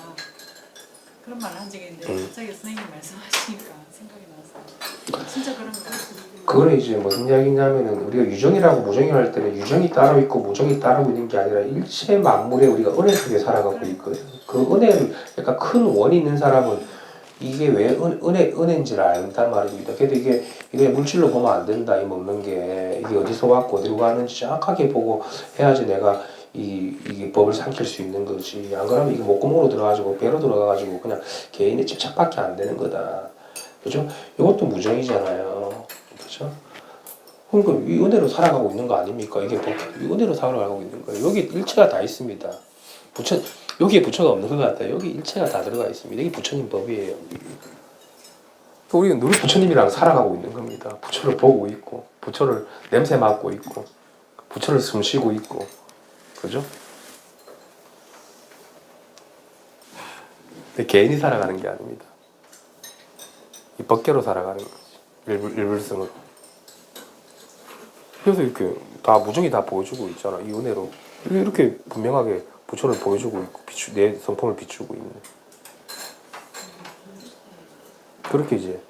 그런 말을 한 적이 있는데 갑자기 선생님이 말씀하시니까 생각이 나서 진짜 그런 거 같아요. 그거는 이제 무슨 이야기냐면은 우리가 유정이라고 무정이라고 할 때는 유정이 따로 있고 무정이 따로 있는 게 아니라 일체 만물에 우리가 은혜 속에 살아가고 있거든. 그 은혜를 약간 큰 원이 있는 사람은 이게 왜 은혜인지를 안단 말입니다. 그래도 이게 물질로 보면 안 된다. 이 먹는 게 이게 어디서 왔고 어디로 가는지 정확하게 보고 해야지 내가 이게 법을 삼킬 수 있는 거지. 안 그러면 이게 목구멍으로 들어가지고 배로 들어가가지고 그냥 개인의 집착밖에 안 되는 거다. 그죠? 이것도 무정이잖아요. 그죠? 그러니까 이 은혜로 살아가고 있는 거 아닙니까? 이게 이 은혜로 살아가고 있는 거예요. 여기 일체가 다 있습니다. 여기에 부처가 없는 것 같아요. 여기 일체가 다 들어가 있습니다. 이게 부처님 법이에요. 우리는 늘 부처님이랑 살아가고 있는 겁니다. 부처를 보고 있고, 부처를 냄새 맡고 있고, 부처를 숨쉬고 있고, 그죠? 근데 개인이 살아가는 게 아닙니다. 이 법계로 살아가는 거지. 일불성으로. 그래서 이렇게 다 무정이 다 보여주고 있잖아. 이 은혜로 이렇게 분명하게 부처를 보여주고 있고 내 성품을 비추고 있는. 그렇게 이제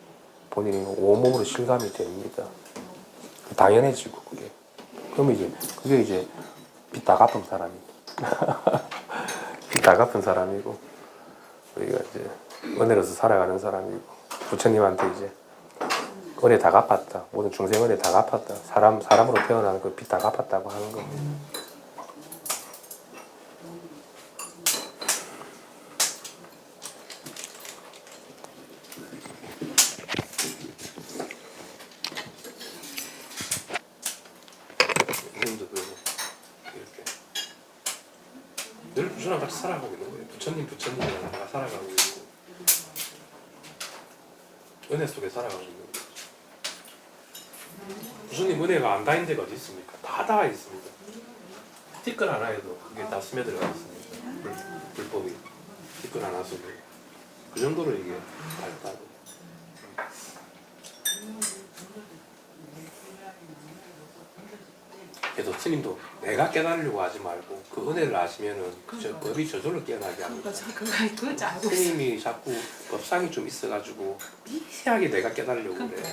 본인이 온몸으로 실감이 됩니다. 당연해지고 그게. 그러면 이제 그게 이제 빚 다 갚은 사람이. 빚 다 갚은 사람이고 우리가 이제 은혜로서 살아가는 사람이고 부처님한테 이제 은혜 다 갚았다. 모든 중생 은혜 다 갚았다. 사람으로 태어나는 그 빚 다 갚았다고 하는 겁니다. 늘 부처랑 같이 살아가고 있는 거예요. 부처님이랑 다 살아가고 있고 은혜 속에 살아가고 있는 거예요. 부처님 은혜가 안 닿은 데가 어디 있습니까? 다 닿아 있습니다. 티끌 하나에도 그게 다 스며들어가 있습니다. 불법이 티끌 하나 속에 그 정도로 이게 밝다고. 그래서 스님도 내가 깨달으려고 하지 말고 그 은혜를 아시면은 저 법이 저절로 깨어나게 합니다. 그거 알고 스님이 자꾸 법상이 좀 있어가지고 미세하게 내가 깨달으려고 그래.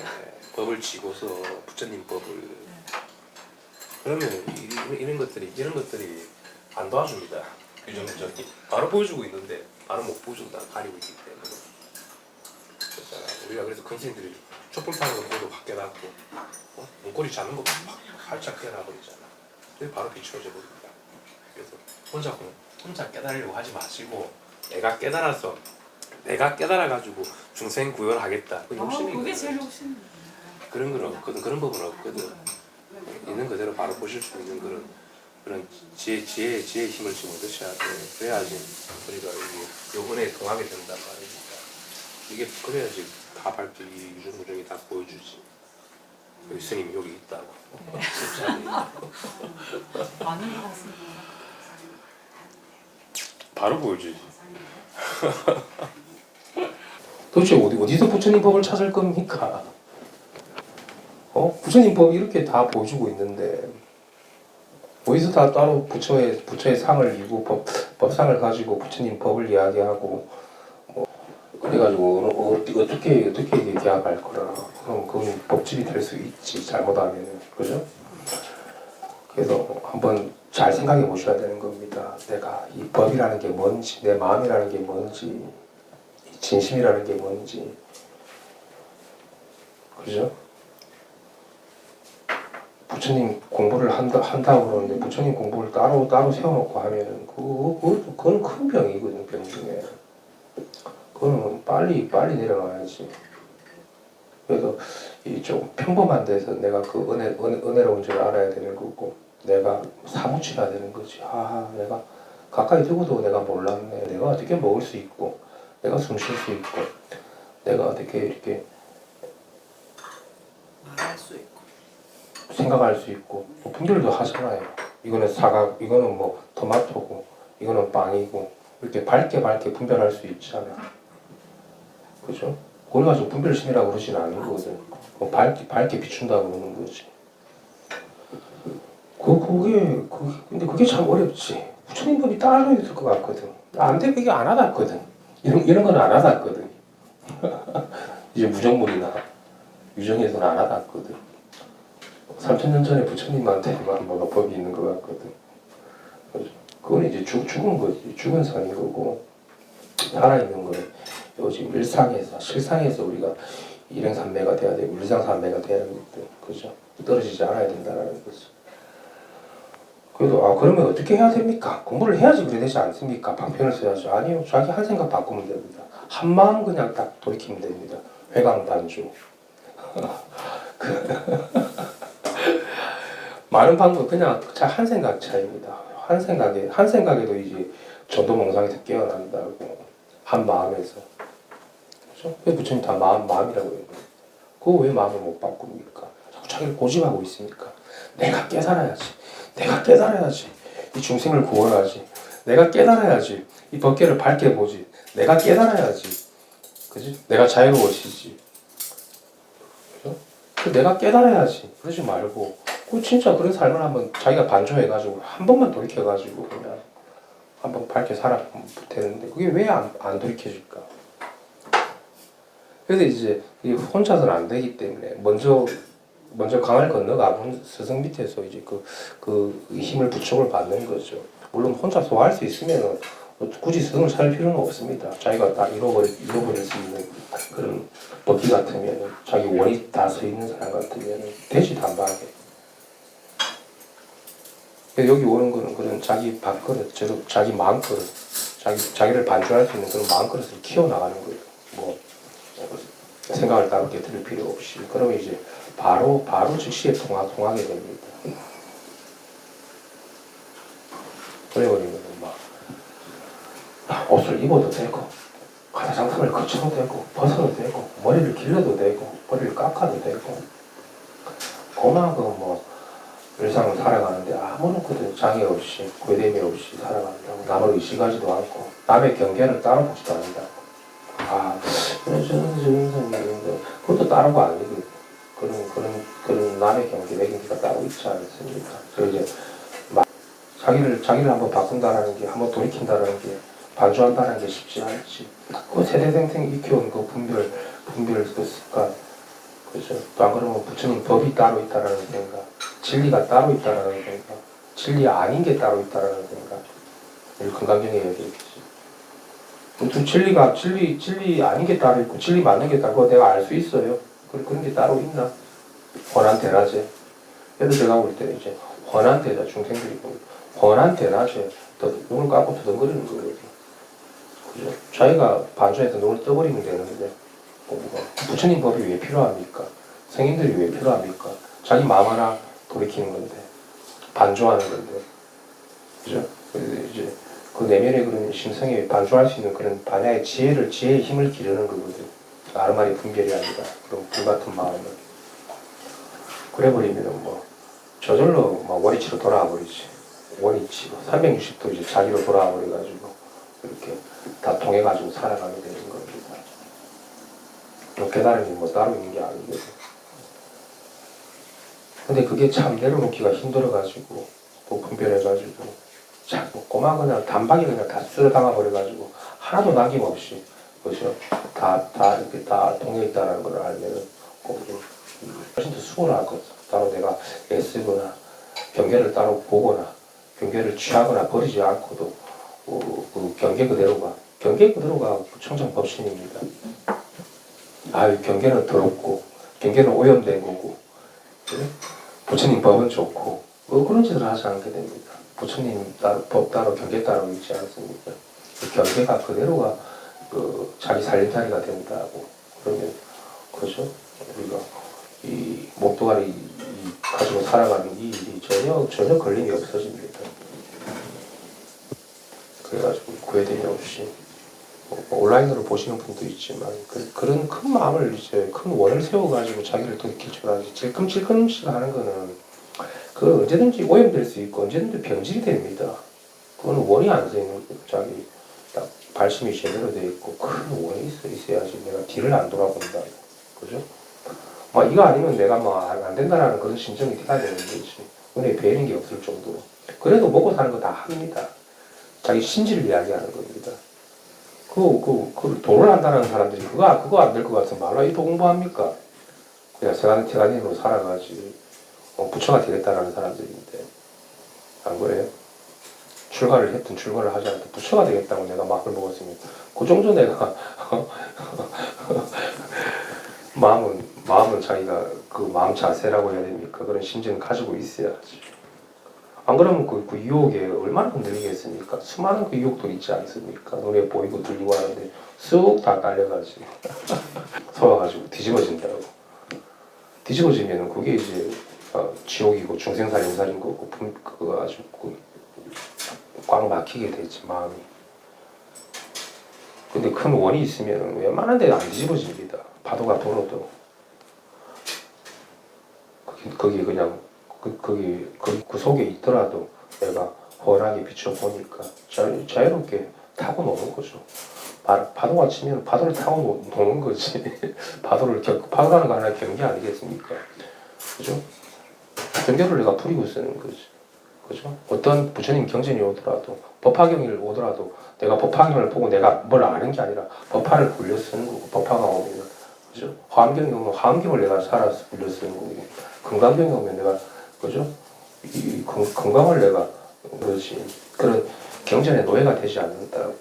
법을 지고서 부처님 법을. 그러면 이런 것들이 안 도와줍니다. 규정적이 바로 보여주고 있는데 바로 못 보여준다. 가리고 있기 때문에. 그렇잖아. 우리가 그래서 큰 스님들이 촛불 타는 거 보고 확 깨닫고 문고리 잡는 거 활짝 깨달아버리잖아. 그래서 바로 비추어져 버립니다. 그래서 혼자 깨달으려고 하지 마시고 내가 깨달아가지고 중생 구현을 하겠다. 그 욕심이 그게 있거든. 제일 욕심. 그런 건 없거든. 그런 법은 없거든. 있는 그대로 바로 보실 수 있는 그런 지혜의 힘을 좀 얻으셔야 돼. 그래야지 우리가 이 은혜에 통하게 된단 말이니까. 이게 그래야지 다 밝히 이 유전무정이 다 보여주지. 여기 스님이 여기 있다고. 많은 것 같습니다. 바로 보여주지. 도대체 어디서 부처님 법을 찾을 겁니까? 부처님 법이 이렇게 다 보여주고 있는데 어디서 다 따로 부처의 상을 이고 법상을 가지고 부처님 법을 이야기하고 그래가지고 어떻게 이게 계약할 거라. 그럼 그건 법집이 될 수 있지 잘못하면은. 그죠? 그래서 한번 잘 생각해 보셔야 되는 겁니다. 내가 이 법이라는 게 뭔지, 내 마음이라는 게 뭔지, 진심이라는 게 뭔지. 그죠? 부처님 공부를 한다고 그러는데 부처님 공부를 따로 세워놓고 하면은 그건 큰 병이거든. 병 중에. 그거는 빨리 내려놔야지. 그래서 이 좀 평범한 데서 내가 그 은혜로운 줄 알아야 되는 거고, 내가 사무쳐야 되는 거지. 내가 가까이 두고도 내가 몰랐네. 내가 어떻게 먹을 수 있고, 내가 숨 쉴 수 있고, 내가 어떻게 이렇게 말할 수 있고. 생각할 수 있고, 뭐 분별도 하잖아요. 이거는 사과, 이거는 뭐 토마토고, 이거는 빵이고, 이렇게 밝게 분별할 수 있잖아. 그죠? 그걸 가지고 분별심이라고 그러진 않는 거거든. 밝게 비춘다고 그러는 거지. 근데 그게 참 어렵지. 부처님 법이 따로 있을 것 같거든. 안 돼, 그게 안 와닿거든. 이런 건 안 와닿거든. 이제 무정물이나 유정에서는 안 와닿거든. 3000년 전에 부처님한테만 뭐가 법이 있는 것 같거든. 그건 이제 죽은 거지. 죽은 선인 거고, 살아있는 거는 요즘 실상에서 우리가 일행삼매가 돼야 되고 일상삼매가 돼야 되거든. 그죠? 떨어지지 않아야 된다는 거지. 그래도 그러면 어떻게 해야 됩니까? 공부를 해야지 그래 되지 않습니까? 방편을 써야죠. 아니요. 자기 한 생각 바꾸면 됩니다. 한 마음 그냥 딱 돌이키면 됩니다. 회광반주. 많은 방법 그냥 한 생각 차이입니다. 한 생각에도 이제 전도몽상에서 깨어난다고. 한 마음에서. 그렇죠? 왜 부처님 다 마음이라고 해요? 그거 왜 마음을 못 바꿉니까? 자꾸 자기를 고집하고 있으니까. 내가 깨달아야지. 이 중생을 구원하지. 내가 깨달아야지. 이 법계를 밝게 보지. 내가 깨달아야지. 그지? 내가 자유로워지지. 그죠? 내가 깨달아야지. 그러지 말고. 진짜 그런 삶을 한번 자기가 반조해가지고 한 번만 돌이켜가지고 그냥 한번 밝게 살아보면 되는데 그게 왜 안 돌이켜질까? 그래서 이제 혼자서는 안 되기 때문에 먼저 강을 건너가본 스승 밑에서 이제 그 힘을 부축을 받는 거죠. 물론 혼자 소화할 수 있으면 굳이 스승을 찾을 필요는 없습니다. 자기가 다 잃어버릴 수 있는 그런 법기 같으면 자기 원이 다 서 있는 사람 같으면 되지 단박에. 여기 오는 거는 그런 자기 밥그릇, 자기 마음그릇, 자기를 반주할 수 있는 그런 마음그릇을 키워나가는 거예요. 뭐 생각을 따로 깨뜨릴 필요 없이. 그러면 이제 바로 즉시에 통하게 됩니다. 그래버리면 막 옷을 입어도 되고 가사장품을 거쳐도 되고 벗어도 되고 머리를 길러도 되고 머리를 깎아도 되고 그만큼 뭐 일상을 살아가는데 아무런 장애 없이 괴됨이 없이 살아간다고 남을 의식하지도 않고 남의 경계를 따라보지도 않는다고. 저런 인생인데 그것도 따르고 아니고 그런 남의 경계 내 경계가 따로 있지 않습니까? 그래서 이제 자기를 한번 바꾼다라는 게 한번 돌이킨다라는 게 반주한다는 게 쉽지 않지. 그 세대생생 익혀온 그 분별 그 습관. 그죠? 또 안 그러면 부처님 법이 따로 있다라는 생각, 진리가 따로 있다라는 생각, 진리 아닌 게 따로 있다라는 생각. 우리 금강경에 얘기했지. 무슨 진리 아닌 게 따로 있고 진리 맞는 게 따로 내가 알 수 있어요. 그런 게 따로 있나? 헌한대낮에. 그래서 제가 볼 때는 이제 헌한대낮 중생들이 보고 헌한대낮에 눈을 감고 두덩거리는 거예요. 그죠? 자기가 반주해서 눈을 떠버리면 되는데 뭐 부처님 법이 왜 필요합니까? 성인들이 왜 필요합니까? 자기 마음 하나 돌이키는 건데 반주하는 건데 그죠? 그래서 이제 그 내면의 그런 심성에 반주할 수 있는 그런 반야의 지혜의 힘을 기르는 거거든. 아르마리 분별이 아니라 그런 불같은 마음을. 그래버리면 뭐 저절로 막 원위치로 돌아와 버리지. 원위치 360도 이제 자기로 돌아와 버려가지고 이렇게 다 통해가지고 살아가게 되는 겁니다. 깨달은 게 뭐 따로 있는 게 아니거든. 근데 그게 참 내려놓기가 힘들어가지고 또 분별해가지고 자꾸 꼬마거나 단박에 그냥 다 쓸어 담아버려가지고 하나도 남김없이 그죠? 다 이렇게 다 통해있다는 걸 알면은 훨씬 더 수월할 것 같아. 따로 내가 애쓰거나 경계를 따로 보거나 경계를 취하거나 버리지 않고도 그 경계 그대로가 청정법신입니다. 아유 경계는 더럽고 경계는 오염된 거고 그래? 부처님 법은 좋고 그런 짓을 하지 않게 됩니다. 부처님 따로 법 따로 경계 따로 있지 않습니까? 그 경계가 그대로가 그 자기 살림살이가 된다고 그러면 그죠? 우리가 이 목도가리 가지고 살아가는 이 일이 전혀 걸림이 없어집니다. 그래가지고 구애됨이 없이 온라인으로 보시는 분도 있지만 그런 큰 마음을 이제 큰 원을 세워가지고 자기를 돌이킬 줄 알지. 질끔질끔씩 하는 거는 그 언제든지 오염될 수 있고 언제든지 변질이 됩니다. 그건 원이 안 서 있는 자기 딱 발심이 제대로 돼 있고 큰 원이 있어야지 내가 뒤를 안 돌아본다. 그죠? 막 이거 아니면 내가 뭐 안 된다라는 그런 심정이 돼야 되는 거지. 눈에 배이는 게 없을 정도로. 그래도 먹고 사는 거 다 합니다. 자기 신지를 이야기하는 겁니다. 그 도를 한다는 사람들이 그거 안 될 것 같으면 말로 이 도 공부합니까? 그냥 세간인으로 살아가지. 부처가 되겠다라는 사람들인데. 안 그래요? 출가를 했든 출가를 하지 않든 부처가 되겠다고 내가 마음을 먹었으면 그 정도 내가 마음은 자기가 그 마음 자세라고 해야 됩니까? 그런 심정을 가지고 있어야지. 안 그러면 그 유혹에 얼마나 흔들리겠습니까? 수많은 그 유혹들이 있지 않습니까? 눈에 보이고 들리고 하는데 쑥 다 깔려가지고 서와가지고 뒤집어진다고. 뒤집어지면 그게 이제 지옥이고 중생살인살인 거고 그거 아주 꽉 막히게 되지 마음이. 근데 큰 원이 있으면 웬만한 데는 안 뒤집어집니다. 파도가 불어도 거기 그냥 그 속에 있더라도 내가 훤하게 비춰보니까 자유롭게 타고 노는 거죠. 파도가 치면 파도를 타고 노는 거지. 파도라는 거 하나의 경계 아니겠습니까? 그죠? 경계를 내가 부리고 쓰는 거지. 그죠? 어떤 부처님 경전이 오더라도 법화경이 오더라도 내가 법화경을 보고 내가 뭘 아는 게 아니라 법화를 굴려 쓰는 거고 법화가 오면 그죠? 화엄경이 오면 화엄경을 내가 살아서 굴려 쓰는 거고 금강경이 오면 내가 그죠? 이 건강을 내가 그렇지 그런 경전의 노예가 되지 않는다고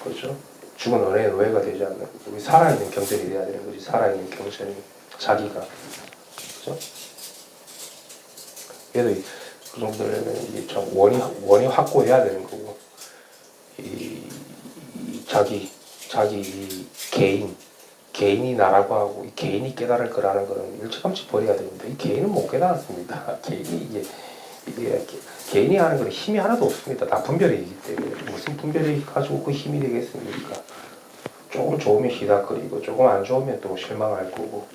그죠? 죽은 은혜의 노예가 되지 않는 우리 살아있는 경전이 돼야 되는 거지 살아있는 경전이 자기가 그죠? 그래도 그 정도 되면 이게 참 원이 확고해야 되는 거고 이 자기 이 개인이 나라고 하고 이 개인이 깨달을 거라는 거는 일찌감치 버려야 됩니다. 이 개인은 못 깨달았습니다. 개인이 이게 개인이 하는 거는 힘이 하나도 없습니다. 다 분별이기 때문에 무슨 분별이 가지고 그 힘이 되겠습니까? 조금 좋으면 희닥거리고 조금 안 좋으면 또 실망할 거고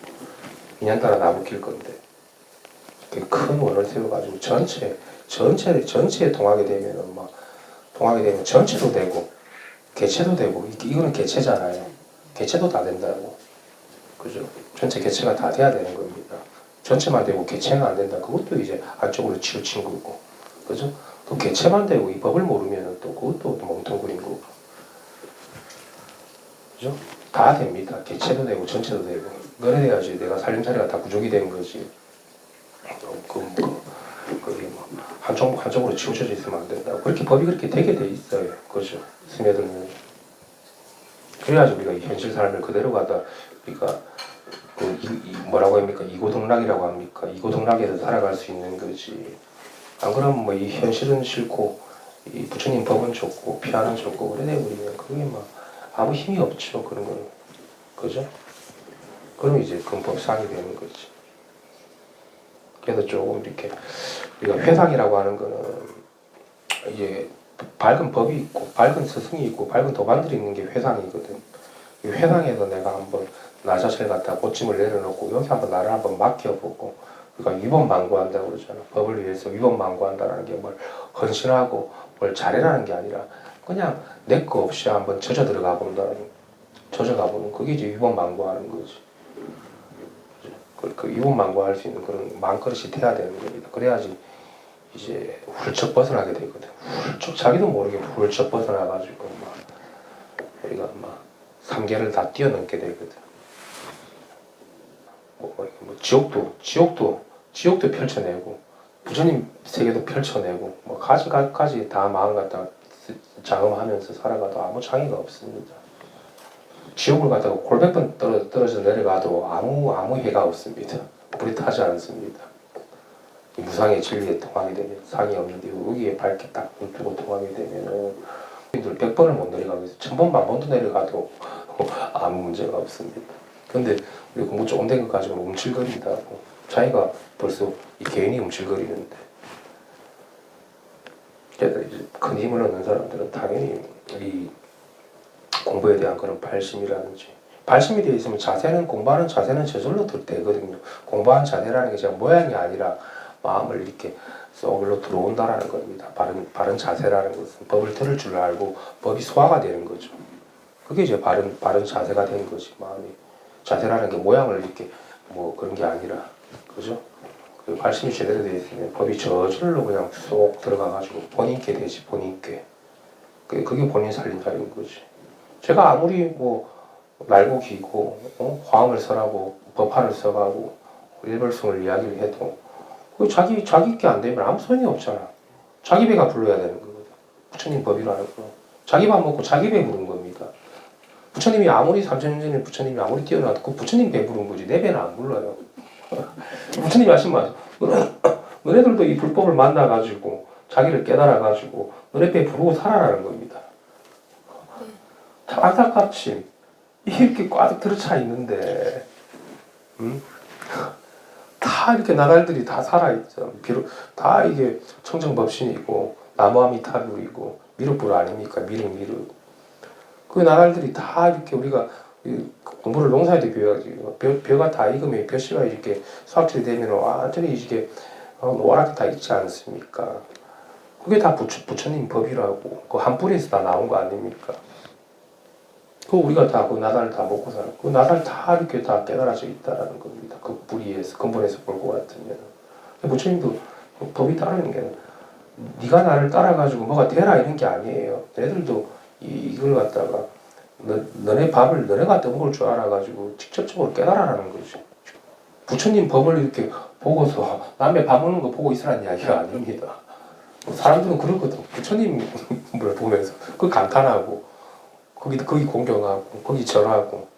인연따라 나부킬 건데 큰 원을 세워가지고 전체에 통하게 되면은 막 통하게 되면 전체도 되고 개체도 되고 이거는 개체잖아요. 개체도 다 된다고. 그죠? 전체 개체가 다 돼야 되는 겁니다. 전체만 되고 개체는 안 된다. 그것도 이제 안쪽으로 치우친 거고. 그죠? 또 개체만 되고 이 법을 모르면 또 그것도 멍텅구린 거고. 그죠? 다 됩니다. 개체도 되고 전체도 되고. 그래야지 내가 살림살이가 다 구족이 된 거지. 그게 뭐 한쪽으로 치우쳐져 있으면 안 된다. 그렇게 법이 그렇게 되게 돼 있어요. 그죠? 스며들면. 그래야지 우리가 이 현실 삶을 그대로 가다 우리가 뭐라고 합니까? 이고등락이라고 합니까? 이고등락에서 살아갈 수 있는 거지. 안 그러면 뭐 이 현실은 싫고 이 부처님 법은 좋고 피하는 좋고 그래 돼버리면 그게 막 아무 힘이 없죠. 그런 거는. 그죠? 그럼 이제 금법상이 되는 거지. 그래서 조금 이렇게 우리가 회상이라고 하는 거는 이제 밝은 법이 있고 밝은 스승이 있고 밝은 도반들이 있는 게 회상이거든. 이 회상에서 내가 한번 나 자신을 갖다 고침을 내려놓고 여기 한번 나를 한번 맡겨보고 그러니까 위법망고한다고 그러잖아. 법을 위해서 위법망고한다는 게 뭘 헌신하고 뭘 잘해라는 게 아니라 그냥 내 거 없이 한번 젖어 들어가 본다는 젖어가 보는 그게 이제 위법망고하는 거지. 그 위법망고할 수 있는 그런 망그릇이 돼야 되는 겁니다. 그래야지 이제 훌쩍 벗어나게 되거든. 훌쩍 자기도 모르게 훌쩍 벗어나가지고 막 우리가 막 삼계를 다 뛰어넘게 되거든. 뭐 지옥도 펼쳐내고 부처님 세계도 펼쳐내고 뭐 가지 다 마음 갖다가 장엄하면서 살아가도 아무 장애가 없습니다. 지옥을 갖다가 골백번 떨어져 내려가도 아무 해가 없습니다. 불이 타지 않습니다. 이 무상의 진리에 통하게 되면 상이 없는데 여기에 밝게 딱 눈뜨고 통하게 되면은 100번을 못 내려가고 1000번 만번도 내려가도 아무 문제가 없습니다. 근데 우리 공부 조금 된 것 가지고 움찔거린다고 자기가 벌써 이 개인이 움찔거리는데 그래서 이제 큰 힘을 얻는 사람들은 당연히 이 공부에 대한 그런 발심이라든지 발심이 되어 있으면 자세는 공부하는 자세는 저절로 되거든요. 공부하는 자세라는 게 제가 모양이 아니라 마음을 이렇게 쏙으로 들어온다라는 겁니다. 바른 자세라는 것은 법을 들을 줄 알고 법이 소화가 되는 거죠. 그게 이제 바른 자세가 되는 거지. 마음이 자세라는 게 모양을 이렇게 뭐 그런 게 아니라 그죠? 그 발심이 제대로 되어 있으면 법이 저절로 그냥 쏙 들어가가지고 본인께 되지 본인께. 그게 본인 살림살이인 거지. 제가 아무리 뭐 날고 기고 화음을 설하고 법화를 써가고 일벌성을 이야기를 해도 그 자기 게 안 되면 아무 소용이 없잖아. 자기 배가 불러야 되는 거거든. 부처님 법이라는 거. 자기 밥 먹고 자기 배 부른 겁니다. 부처님이 아무리 3000년 전에 부처님이 아무리 뛰어나도 그 부처님 배 부른 거지 내 배는 안 불러요. 부처님이 하신 말 너네들도 이 불법을 만나가지고 자기를 깨달아가지고 너네 배 부르고 살아라는 겁니다. 참 안타깝지. 이렇게 꽉 들어차 있는데 다 이렇게 나날들이 다 살아있죠. 비록 다 이게 청정법신이고 나무아미타불이고 미륵불 아닙니까? 미륵 그 나날들이 다 이렇게 우리가 공부를 농사에도 배워야지. 벼가 다 익으면 벼씨가 이렇게 수확질이 되면 완전히 이게 노랗게 다 익지 않습니까? 그게 다 부처님 법이라고 그 한 뿌리에서 다 나온 거 아닙니까? 그 우리가 다 그 나달 다 먹고 사는 그 나달 다 이렇게 다 깨달아져 있다라는 겁니다. 그 뿌리에서 근본에서 볼 것 같으면 부처님도 그 법이 따르는 게 네가 나를 따라가지고 뭐가 되라 이런 게 아니에요. 애들도 이걸 갖다가 너네 밥을 너네가 떠먹을 줄 알아가지고 직접적으로 깨달아라는 거죠. 부처님 법을 이렇게 보고서 남의 밥 먹는 거 보고 있으라는 이야기가 아닙니다. 사람들은 그러거든. 부처님을 보면서 그 감탄하고 거기 공경하고 거기 절하고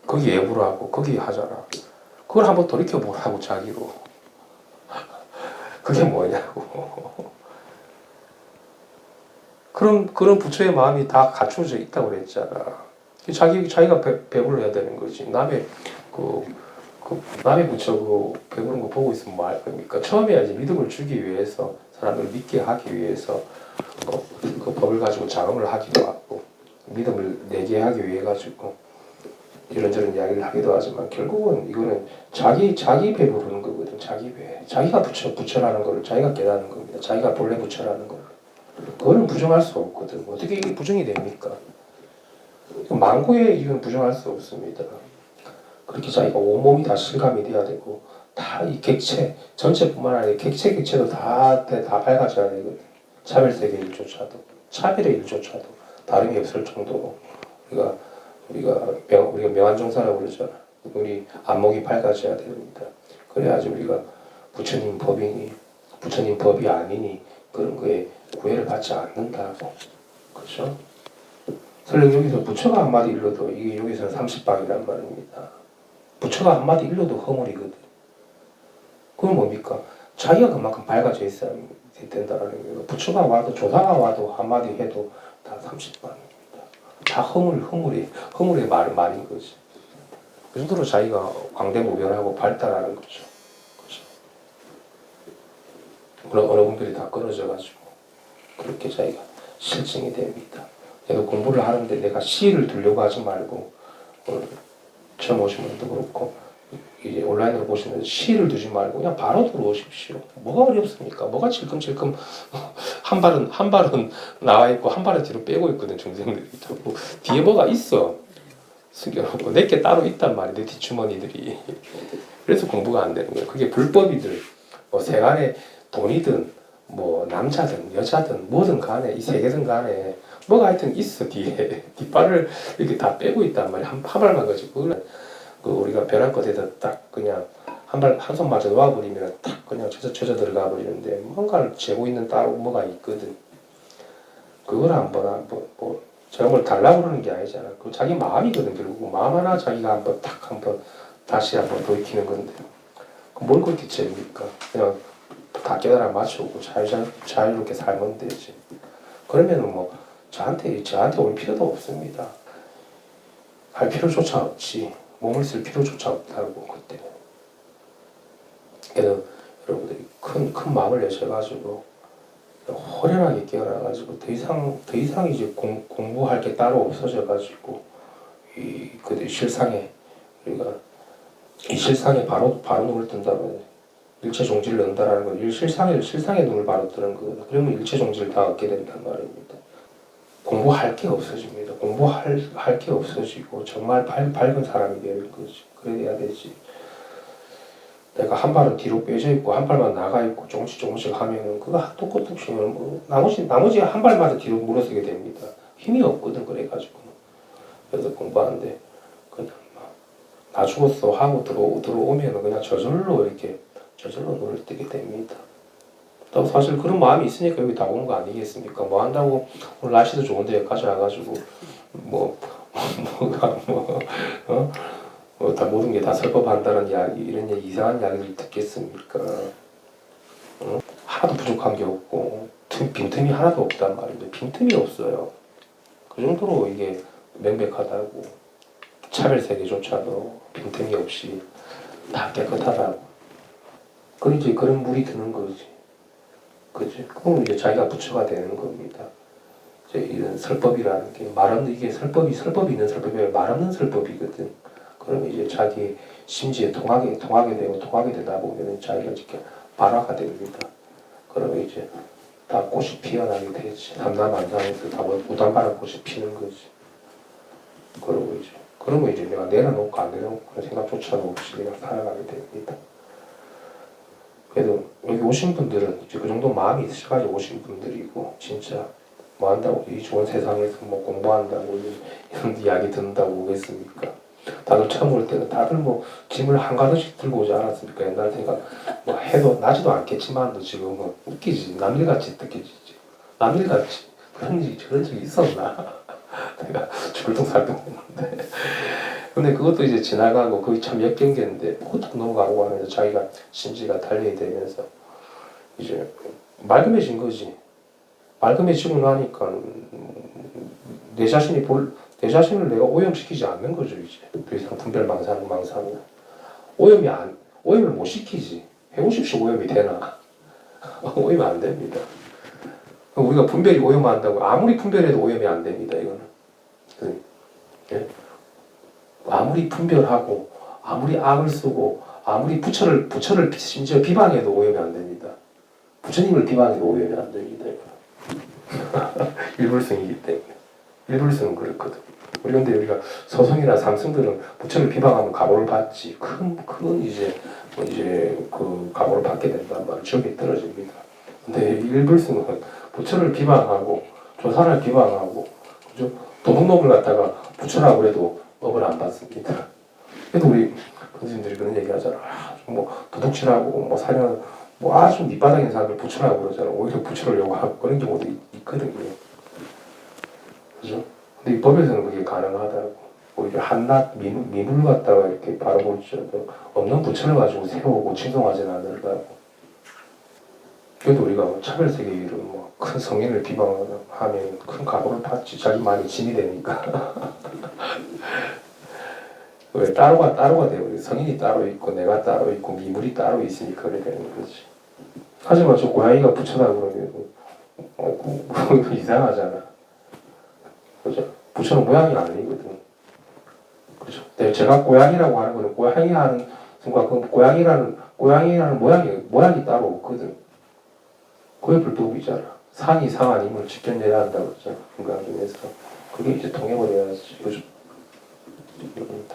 거기 예불하고 거기 하잖아. 그걸 한번 돌이켜보라고 자기로. 그게 뭐냐고. 그런 부처의 마음이 다 갖춰져 있다고 그랬잖아. 자기가 배불러야 되는 거지. 남의 남의 부처 배부른 거 보고 있으면 뭐 할 겁니까? 처음에 이제 믿음을 주기 위해서 사람을 믿게 하기 위해서 그 법을 가지고 장엄을 하기도 하고 믿음을 내게 하기 위해 가지고 이런저런 이야기를 하기도 하지만 결국은 이거는 자기 배부르는 거거든. 자기 배. 자기가 부처라는 걸 자기가 깨닫는 겁니다. 자기가 본래 부처라는 걸. 그거는 부정할 수 없거든. 어떻게 이게 부정이 됩니까? 망고에 이건 부정할 수 없습니다. 그렇게 자기가 온몸이 다 실감이 돼야 되고 다 이 객체 전체뿐만 아니라 객체도 다 밝아져야 되거든. 차별세계 일조차도 차별의 일조차도 다름이 없을 정도로 우리가 명안정사라고 그러잖아. 우리 안목이 밝아져야 됩니다. 그래야지 우리가 부처님 법이니 부처님 법이 아니니 그런 거에 구애를 받지 않는다고. 그렇죠? 설령 여기서 부처가 한마디 일러도 이게 여기서는 30방이란 말입니다. 부처가 한마디 일러도 허물이거든. 그건 뭡니까? 자기가 그만큼 밝아져 있어야 합니다. 된다라는 게 부처가 와도 조사가 와도 한마디 해도 다 30만입니다. 다 허물의 말인 거지. 그 정도로 자기가 광대무변하고 발달하는 거죠. 그렇죠? 어느 분들이 다 끊어져가지고 그렇게 자기가 실증이 됩니다. 내가 공부를 하는데 내가 시를 두려고 하지 말고 오늘 처음 오신 분도 그렇고 이제 온라인으로 보시면 시를 두지 말고 그냥 바로 들어오십시오. 뭐가 어렵습니까? 뭐가 질끔질끔 한 발은 나와 있고 한 발은 뒤로 빼고 있거든. 중생들이 자꾸 뒤에 뭐가 있어. 숨겨놓고 내게 따로 있단 말이야. 내 뒷주머니들이. 그래서 공부가 안 되는 거야. 그게 불법이들 뭐 세간에 돈이든 뭐 남자든 여자든 뭐든 간에 이 세계든 간에 뭐가 하여튼 있어. 뒤에 뒷발을 이렇게 다 빼고 있단 말이야. 한 발만 가지고 그거는 그 우리가 벼랑 끝에다 딱 그냥 한 손 맞아 놓아버리면 딱 그냥 젖어 들어가 버리는데 뭔가를 재고 있는 따로 뭐가 있거든. 그걸 한번 뭐 저런 걸 달라고 그러는 게 아니잖아. 그 자기 마음이거든. 결국 마음 하나 자기가 한번 다시 한번 돌이키는 건데 뭘 그렇게 재입니까? 그냥 다 깨달아 맞추고 자유롭게 살면 되지. 그러면은 뭐 저한테 올 필요도 없습니다. 할 필요조차 없지. 몸을 쓸 필요조차 없다고 그때. 그래서 여러분들이 큰 마음을 내셔가지고 호련하게 깨어나가지고 더 이상 이제 공부할 게 따로 없어져가지고 그 실상에 우리가 이 실상에 바로 눈을 뜬다면 일체 종지를 넣는다라는 건 실상에 눈을 바로 뜨는 거거든. 그러면 일체 종지를 다 얻게 된단 말입니다. 공부할 게 없어집니다. 공부할 게 없어지고 정말 밝은 사람이 되는 거지. 그래야 되지. 내가 한 발은 뒤로 빼져 있고 한 발만 나가 있고 조금씩 하면은 그거 한도 끝도 없이 뭐 나머지 한 발마다 뒤로 물러서게 됩니다. 힘이 없거든. 그래가지고는. 그래서 공부하는데 그냥 막 나 죽었어 하고 들어오면은 그냥 저절로 눈을 뜨게 됩니다. 또 사실 그런 마음이 있으니까 여기 다 온 거 아니겠습니까? 뭐 한다고 오늘 날씨도 좋은데 여기까지 와가지고 다 모든 게 다 설법한다는 이야기 이런 이상한 이야기를 듣겠습니까? 하나도 부족한 게 없고 빈틈이 하나도 없단 말인데 빈틈이 없어요. 그 정도로 이게 명백하다고 차별 세계조차도 빈틈이 없이 다 깨끗하다고. 그럼 이제 그런 물이 드는 거지. 그지? 그럼 이제 자기가 부처가 되는 겁니다. 이제 이런 설법이라는 게 이게 설법이 있는 설법이 아니라 말 없는 설법이거든. 그러면 이제 자기 심지에 통하게 되다 보면 자기가 이렇게 발화가 됩니다. 그러면 이제 다 꽃이 피어나게 되지. 담담한상에서 다 무담바라 꽃이 피는 거지. 그러면 이제 내가 내려놓고 안 내려놓고 그런 생각조차도 없이 그냥 살아가게 됩니다. 그래도 여기 오신 분들은 이제 그 정도 마음이 있으셔가지고 오신 분들이고 진짜 뭐 한다고 이 좋은 세상에서 뭐 공부한다고 이런 이야기 듣는다고 오겠습니까? 다들 처음 올 때는 다들 뭐 짐을 한가득씩 들고 오지 않았습니까? 옛날 생각 뭐 해도 나지도 않겠지만도 지금 뭐 웃기지. 남일같이 느껴지지. 남일같이 그런 일이 저런 적이 있었나? 내가 줄동살동 했는데 근데 그것도 이제 지나가고 거의 참 역경계인데 그것도 넘어가고 하면서 자기가 심지가 달려야 되면서 이제 말끔해진 거지. 말끔해지고 나니까 내 자신을 내가 오염시키지 않는 거죠. 이제 더 이상 분별망상으로 오염을 못 시키지. 해보십시오. 오염이 되나? 오염이 안 됩니다. 우리가 분별이 오염한다고 아무리 분별해도 오염이 안 됩니다. 이거는 예? 아무리 분별하고 아무리 악을 쓰고 아무리 부처를 심지어 비방해도 오염이 안 됩니다. 부처님을 비방해도 오염이 안 됩니다. 일불성이기 때문에. 일불성은 그렇거든. 그런데 우리가 서성이나 삼성들은 부처를 비방하면 가보를 받지. 큰 이제 그 가보를 받게 된단 말이에요. 지옥에 떨어집니다. 근데 일불성은 부처를 비방하고 조사를 비방하고 그죠? 도둑놈을 갖다가 부처라고 해도 업을 안 받습니다. 그래도 우리 선생님들이 그런 얘기 하잖아. 뭐 도둑질하고 뭐 사냥 뭐 아주 밑바닥인 사람들 부처라고 그러잖아. 오히려 부처를 요구하고 그런 경우도 있거든요. 그죠? 근데 이 법에서는 그게 가능하다고. 오히려 한낱 미물 갖다가 이렇게 바라볼 줄 없는 부처를 가지고 세우고 칭송하지는 않는다고. 근데 우리가 차별세계 이런 뭐큰 성인을 비방하면 큰 각오를 받지. 자기만이 짐이 되니까. 왜 따로가 돼요. 성인이 따로 있고 내가 따로 있고 미물이 따로 있으니까 그래 되는 거지. 하지만 저 고양이가 부처다 그러면 이상하잖아. 그죠? 부처는 모양이 아니거든. 그죠? 제가 고양이라고 하는 거는 고양이 하는 순간 그 고양이라는 모양이 따로 없거든. 그게 불법이잖아. 상이 상 아니면 직견내야 한다고 그러잖아. 인간 중에서. 그게 이제 통해버려야지. 그죠?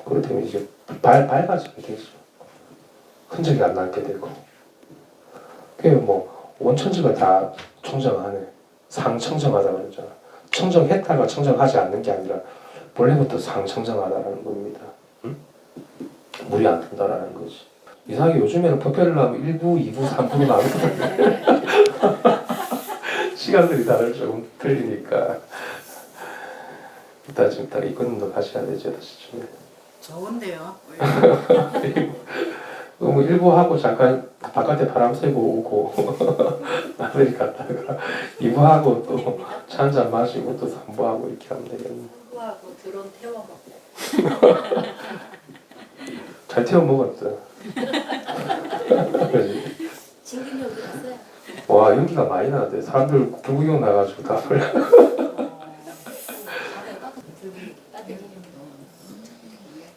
그렇다면 이제 밝아지게 되죠. 흔적이 안 남게 되고. 그게 뭐 원천지가 다 청정하네. 상청정하다 그러잖아. 청정했다가 청정하지 않는 게 아니라 본래부터 상청정하다라는 겁니다. 응? 물이 안 든다라는 거지. 이상하게 요즘에는 퍼페를 하면 1부, 2부, 3부로 나누거든요. 시간들이 다들 조금 틀리니까. 이따 지금 딱 이건도 가셔야 되죠, 다시 좀. 좋은데요. 뭐 일부 하고 잠깐 바깥에 바람 쐬고 오고 나들이 갔다가 2부 하고 또 차 한잔 마시고 또 3부 하고 이렇게 하면 되겠네. 하고 드론 태워 먹고. 잘 태워 먹었어. 그지? 진균이 어디 갔어요? 와 연기가 많이 나는데 사람들 불구경 나가지고 다 몰라.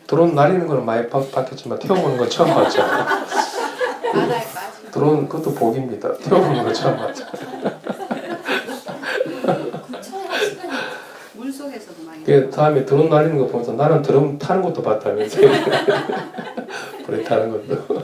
드론 날리는 거는 많이 봤겠지만 태워보는 건 처음 봤잖아. 바다에 빠진 드론 그것도 복입니다. 태워보는 건 처음 봤잖아. 물 속에서도 많이. 그 다음에 드론 날리는 거 보면서 나는 드론 타는 것도 봤다면서. 불에 타는 것도.